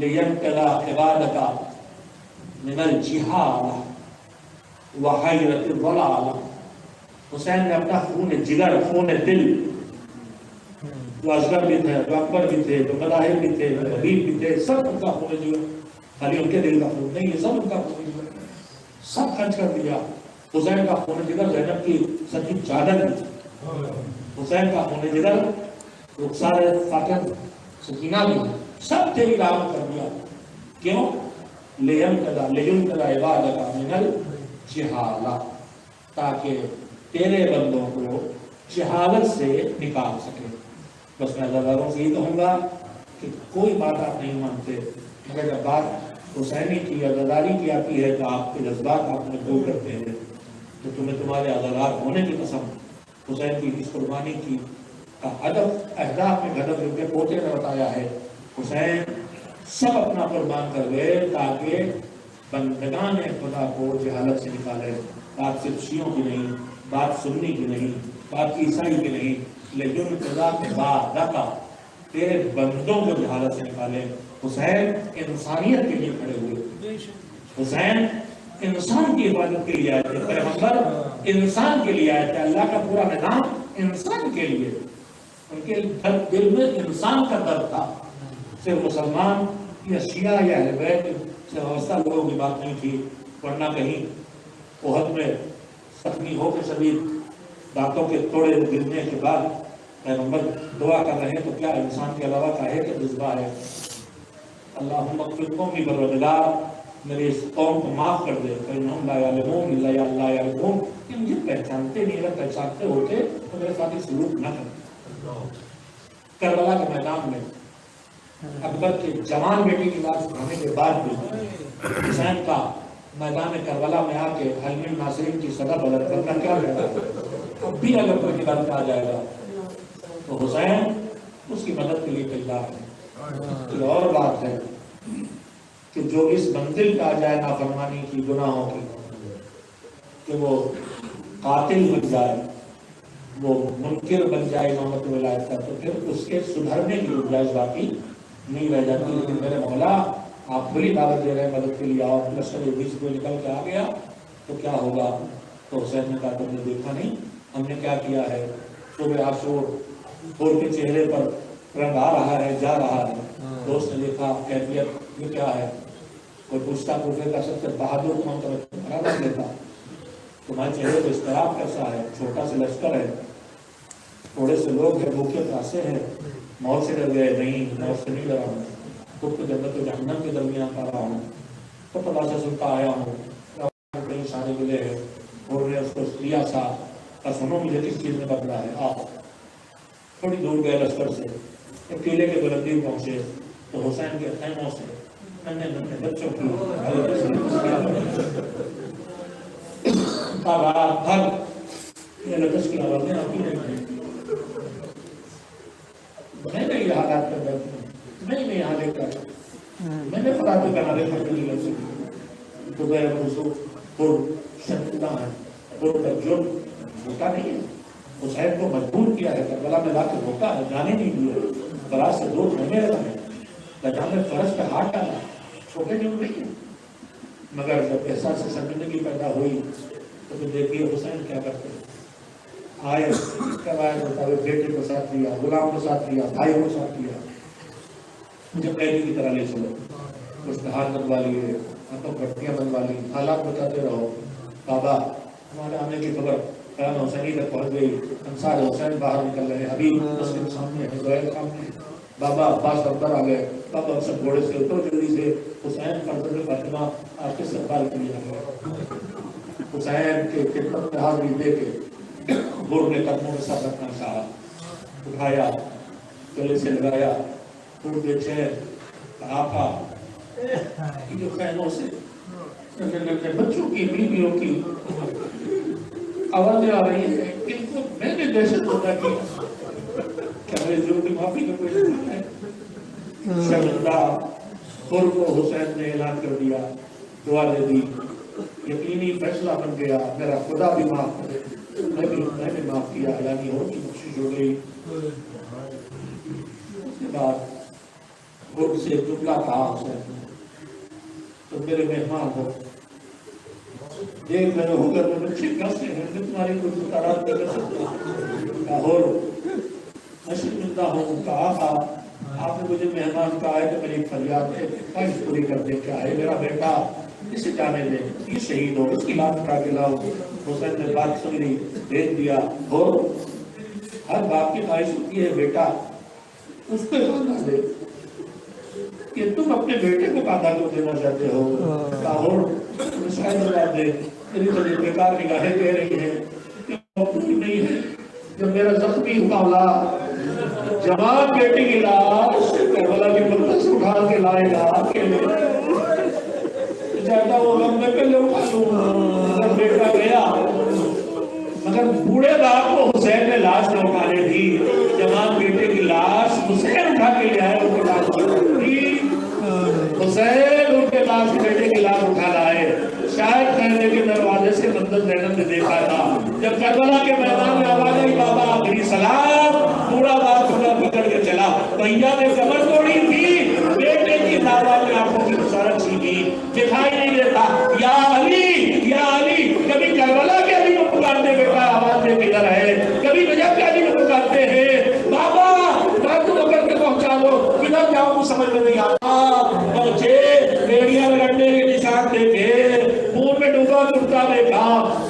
لِيَنْتَلَا عِبَادَكَ مِنَ الْجِهَالَ وَحَيْرَةِ الضَّلَالَ. حسین نے اپنا خون جگر، خون دل، جو اصغر بھی تھے، جو اکبر بھی تھے، جو مظاہر بھی تھے، جو حبیب بھی تھے، سب ان کا خون جگر، خالی ان کے دل کا خون نہیں، یہ سب ان کا خون جگر سب خرچ کر دیا. حسین کا خون جگر زینب کی سچی چادر بھی تھی، حسین کا خون جگر رخسار فاطمہ سکینہ بھی، سب تیری راہ کر دیا. کیوں؟ لِيُنْقِذَ عِبَادَكَ مِنَ الْجِهَالَةِ، تاکہ تیرے بندوں کو جہالت سے نکال سکے. بس میں عزاداروں سے یہ کہوں گا کہ کوئی بات آپ نہیں مانتے، مگر جب بات حسینی کی عزاداری کی آتی ہے تو آپ کے جذبات آپ میں دور کرتے ہیں. تو تمہیں تمہارے عزادار ہونے کی قسم، حسین کی اس قربانی کی کا ہدف، اہداف میں ہدف ان کے پوتے نے بتایا ہے. حسین سب اپنا قربان کر گئے تاکہ بندگان خدا کو جہالت سے نکالے. بات صرف شیعوں کی نہیں، بات سنی کی نہیں، بات عیسائی کی نہیں، لیکن خدا کے بعد کا تیرے بندوں کو جہالت سے نکالے. حسین انسانیت کے لیے کھڑے ہوئے، حسین انسان کی حفاظت کے لیے آئے تھے، پیغمبر انسان کے لیے آئے تھے. اللہ کا پورا نظام انسان کے لیے، ان کے دل میں انسان کا درد تھا. صرف مسلمان یا شیعہ یا اہل بیت سے وابستہ لوگوں کی بات نہیں تھی، ورنہ کہیں احد میں زخمی ہو کے شدید دانتوں کے توڑے گرنے کے بعد پیغمبر دعا کر رہے ہیں تو کیا انسان کے علاوہ کا ہے کہ جذبہ ہے؟ اللہم اغفر قومی پروردگار میری اس قوم کو معاف کر دے، فإنہم لا یعلمون الا لا یعلمون، کہ مجھے پہچانتے نہیں، اگر پہچانتے ہوتے تو میرے ساتھ سلوک نہ کرتے. کربلا کے میدان میں اکبر کے جوان بیٹے کی بات سنانے کے بعد بھی حسین کا میدان کربلا میں آ کے حلیم ناصرین کی صدا بدل کرنا کیا رہتا ہے. اب بھی اگر کوئی نکال کے آ جائے گا تو حسین اس کی مدد کے لیے تیار ہے. یہ اور بات ہے کہ جو اس منزل پہ آ جائے نافرمانی کی، گناہوں کی، کہ وہ قاتل بن جائے، وہ منکر بن جائے امامت ولایت کا، تو پھر اس کے سدھرنے کی گنجائش باقی نہیں رہ جاتی. لیکن میرے مولا آپ بڑی دعوت دے رہے ہیں مدد کے لیے، آؤ. لشکر 20 کو نکل کے آ گیا تو کیا ہوگا؟ تو حسین نے کہا تم نے دیکھا نہیں ہم نے کیا کیا ہے. صبح عاشور پھول کے چہرے پر رنگ آ رہا ہے، جا رہا ہے. دوست نے دیکھا کیفیت یہ کیا ہے. کوئی پوچھتا کوفے کا سب سے بہادر کون تھا لیتا، تمہارے چہرے پہ اضطراب کیسا ہے؟ چھوٹا سا لشکر ہے، تھوڑے سے لوگ ہیں، بھوکے پیاسے ہیں، موت سے ڈر گئے؟ نہیں، موت سے نہیں ڈرا ہوں، خود کو جنت و جہنم کے درمیان پا رہا ہوں، تو پتا سے سنتا آیا ہوں. کئی سارے ملے ہیں اور نے اس کو لیا سا سنو مجھے کس چیز میں بدلا ہے. آپ تھوڑی دور گئے لشکر سے، قلعے کے بلندی پہنچے تو حسین کے خیموں سے ننے بچوں کی رات بھر یہ لٹس کی آوازیں آتی رہی. میں نے یہ حالات کر بیٹھی ہوں، میں نے یہاں لے کر میں نے خدا کے کنارے پر بھی لگ سکی تو غیر موضوع پر شرطہ ہے، پر جرم ہوتا نہیں ہے. حسین کو مجبور کیا ہے، کربلا میں لا کے روکا ہے، جانے نہیں دیا، برات سے 2 مہینے رہے، لگام میں فرش پہ ہاتھ ڈالا. چھوٹے جرم نہیں ہے، مگر جب احساس سے شرمندگی پیدا ہوئی تو پھر دیکھیے حسین کیا کرتے ہیں، آئے کب آئے بتاؤ، بیٹے کو ساتھ لیا، غلام کو ساتھ لیا، بھائیوں کو ساتھ لیا، مجھے قیدی کی طرح لے چلو، اس نے ہاتھ بنوا لیے، ہاتھوں پٹیاں بنوا لی، حالات بتاتے رہو، بابا ہمارے آنے کی خبر خیام حسینی تک پہنچ گئی، انصار حسین باہر نکل رہے، ابھی مسلم سامنے ہے، زہیر سامنے، بابا عباس اکبر آ گئے، بابا سب گھوڑے سے اترو جلدی سے، حسین فرزند فاطمہ آپ کے استقبال کے لیے آ گئے۔ حسین کے خدمت میں حاضری دے کے گھوڑ نے قدموں میں سر رکھنا چاہا، اٹھایا، گلے سے لگایا، گھوڑ کے چین آقا جو خیموں سے بچوں کی بیویوں کی آوازیں آ رہی ہیں، ان کو میں نے دہشت ہوتا کیا، کیا میرے جو کی معافی کا کوئی نہیں ہے؟ شرمندہ خور کو حسین نے اعلان کر دیا، دعا دے دی، یقینی فیصلہ بن گیا، میرا خدا بھی معاف کرے، میں نے معاف کیا، یعنی اور کی بخشش ہو گئی۔ اس کے بعد خود سے جملہ کہا حسین نے، تم میرے مہمان ہو، دیکھ رہے ہو گھر میں بچے کیسے ہیں، میں تمہاری کوئی مطالعات نہیں کر سکتا، لاہور میں شرمندہ ہوں، کہا تھا آپ نے مجھے مہمان کہا ہے کہ میری فریاد ہے خواہش پوری کر دے، کیا ہے میرا بیٹا اسے جانے دیں، یہ شہید ہو، اس کی لاشھ اٹھا کے لاؤ۔ حسین نے بات سن لی، بھیج دیا، اور ہر باپ کی خواہش ہوتی ہے بیٹا اس پہ باندھا دے، کہ تم اپنے بیٹے کو باندھا کیوں دینا چاہتے ہو؟ لاہور شاید جواب دے، میری طبیعت بیکار نگاہیں کہہ رہی ہیں کہ موقف نہیں ہے، جب میرا زخمی حوالہ جوان بیٹی کی لاش کربلا کی مقدس اٹھا کے لائے گا اکیلے، چاہتا وہ غم میں پہلے اٹھا لوں، جب بیٹا گیا، مگر بوڑھے باپ کو حسین نے لاش نہ اٹھانے دی، جوان بیٹے کی لاش حسین اٹھا کے لے آئے، ان کی لاش حسین ان کے لاش بیٹے کی لاش اٹھا لائے۔ شاید خیمے کے دروازے سے منظر زینب نے دیکھا تھا، جب کربلا کے میدان میں آواز آئی بابا آخری سلام، بوڑھا باپ تھوڑا پکڑ کے چلا، بھیا نے کمر توڑی تھی، بیٹے کی دعوت میں آنکھوں کی بصارت چھینی، دکھائی نہیں دیتا، یا علی، کبھی کربلا کے علی کو پکارتے بیٹا آواز دے کدھر ہے، کبھی نجف کے علی کو پکارتے ہیں، بابا میں تو پکڑ کے پہنچا دو، کدھر جاؤں کو سمجھ میں نہیں آتا، پہنچے بیڑیاں لگڑنے کے نشان دیکھے، خون میں ڈوبا کرتا دیکھا،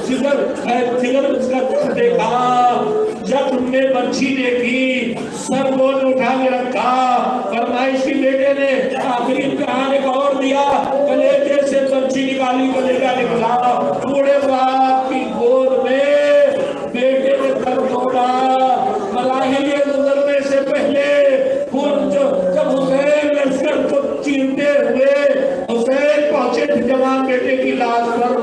جگر اس کا دکھ دیکھا، جب تم نے مچھی دیکھی سر گود اٹھا کے رکھا، فرمائش کی بیٹے نے آخری امتحان ایک اور دیا، کلیجے سے مچھی نکالی، کلیجہ نکلا، بوڑھے باپ کی گود میں بیٹے نے سر توڑا، مراحل گزرنے سے پہلے جب حسین لشکر کو چیرتے ہوئے حسین پہنچے تھے جوان بیٹے کی لاش پر،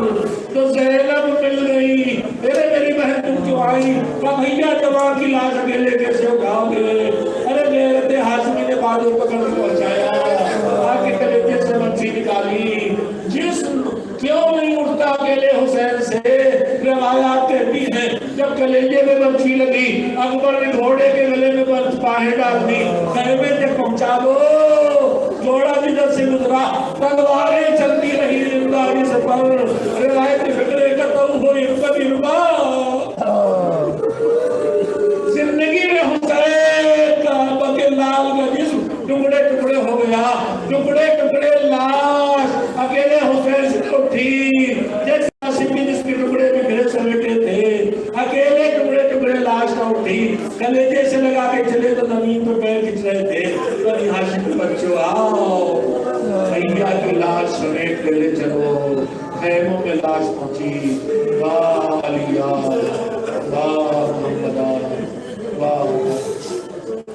تو زینب مل گئی، میری بہن تم کیوں آئی؟ کہا بھیا جوان کی لاش اکیلے کیسے اٹھاؤ گے؟ ارے میرے ہاشمی نے بازو پکڑ کے پہنچایا، آ کے کلیجے سے مچھی نکالی، جسم کیوں نہیں اٹھتا اکیلے حسین سے؟ روایات کہتی ہیں جب کلیجے میں مچھی لگی، اکبر نے گھوڑے کے گلے میں باہیں ڈال دی، خیمے تک پہنچا دو، گھوڑا جدھر سے گزرا تلواریں چلتی رہی زندگی سے پر، روایت فکرے کا تو ہوئی کبھی ربا، زندگی میں حسین کا بکے لال کا جسم ٹکڑے ٹکڑے ہو گیا، ٹکڑے ٹکڑے لاش اکیلے حسین سے اٹھی، جیسے جس کے ٹکڑے میں گھرے سمیٹے تھے، اکیلے ٹکڑے ٹکڑے لاش نہ اٹھی، کلیجے سے لگا کے چلے تو زمین پہ پیر کھچ رہے تھے، بنی ہاشم بچوں آؤ، بھیا کی لاش سمیٹ کے لے چلو، خیموں میں لاش پہنچی، واہ علی واہ محمد واہ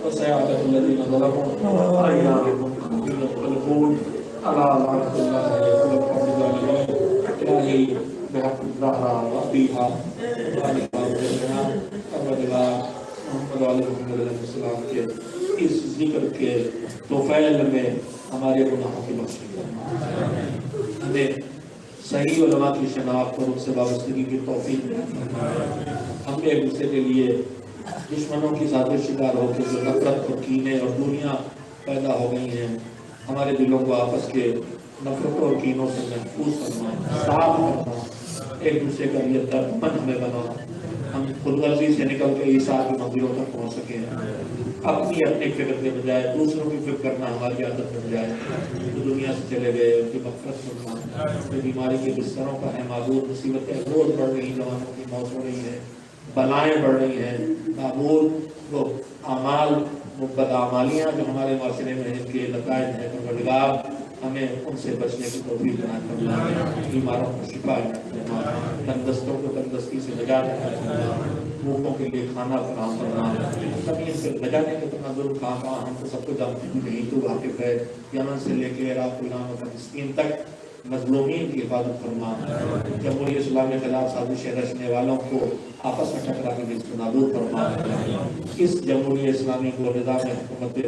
وسيعلم الذين ظلموا أيامهم ينقلبون على لعنة الله ولكم الظالمين إلهي بحق الزهراء وأبيها وآلها وجميعها أبدا محمد علیہ السلام کے اس ذکر کے توفیل میں ہمارے گناہوں کی بخشش کرنا، ہمیں صحیح علماء کی شناخت اور ان سے وابستگی کی توفیق کرنا، ہم نے ایک دوسرے کے لیے دشمنوں کی سازش شکار ہو کے جو نفرت اور کینے اور دوریاں پیدا ہو گئی ہیں، ہمارے دلوں کو آپس کے نفرتوں اور کینوں سے محفوظ کرنا، صاف کرنا، ایک دوسرے کا یہ درد مند ہمیں بنا، ہم خود غرضی سے نکل کے عیسیٰ کی منزلوں تک پہنچ سکیں، اپنی فکر کے بجائے دوسروں کی فکر کرنا ہماری عادت بن جائے۔ جو دنیا سے چلے گئے ان کی مغفرت فرما، جو بیماری کے بستروں پر ہیں معذور، مصیبتیں روز بڑھ رہی ہیں، جوانوں کی موت ہو رہی ہے، بلائیں بڑھ رہی ہیں، معمول وہ اعمال بدعمالیاں جو ہمارے معاشرے میں ان کے نتائج ہیں، پروردگار ہمیں ان سے بچنے کی توفیق عنایت فرما، بیماروں کو شفا عنایت فرما، تندرستوں کو تندرستی سے نجات عنایت فرما، بھوکوں کے لیے کھانا فراہم فرما، زمین سے نجانے کے اتنا ظلم کہاں ہم تو سب کو جانتے ہیں، نہیں تو واقف ہے، یمن سے لے کے عراق، ایران اور فلسطین تک مظلومین کی حفاظت فرما، جمہوریہ اسلامی کے خلاف سازشیں رچنے والوں کو آپس میں ٹکرا کے جس کو نابود فرما، اس جمہوریہ اسلامی کو نظام حکومت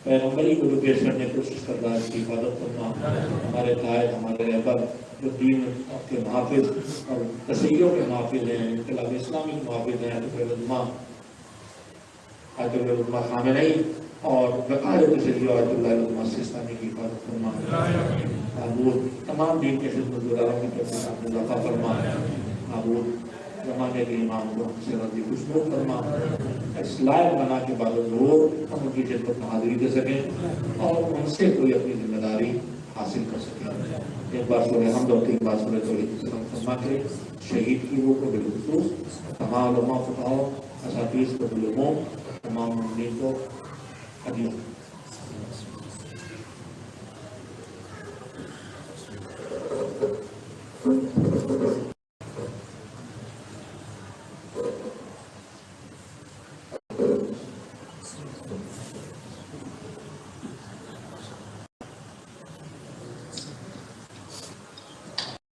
پیغمبری کو جو پیش کرنے کی کوشش کر رہا ہے اس کی حفاظت فرما، ہمارے قائد، ہمارے رہبر جو دین کے محافظ اور تشیعوں کے محافظ ہیں، انقلاب اسلامی کے محافظ ہیں، آیت العظمیٰ خامنئی اور بقائد تشیع آیت اللہ العظمیٰ سیستانی کی حفاظت فرما، معبود تمام دین کے خدمت گزاروں کی طرف اضافہ فرما، معبود زمانے کے امام کو ہم سے راضی خوشنود فرما، اصلاح بنا کے بعد ضرور ہم ان کی خدمت میں حاضری دے سکیں اور ان سے کوئی اپنی ذمہ داری حاصل کر سکیں۔ ایک بار سورہ حمد اور 3 بار سورہ توحید سے فرما کے شہید کی روح کو بالخصوص، تمام علماء فقہاء اساتذہ کو علماء، تمام مومنین کو ہدیہ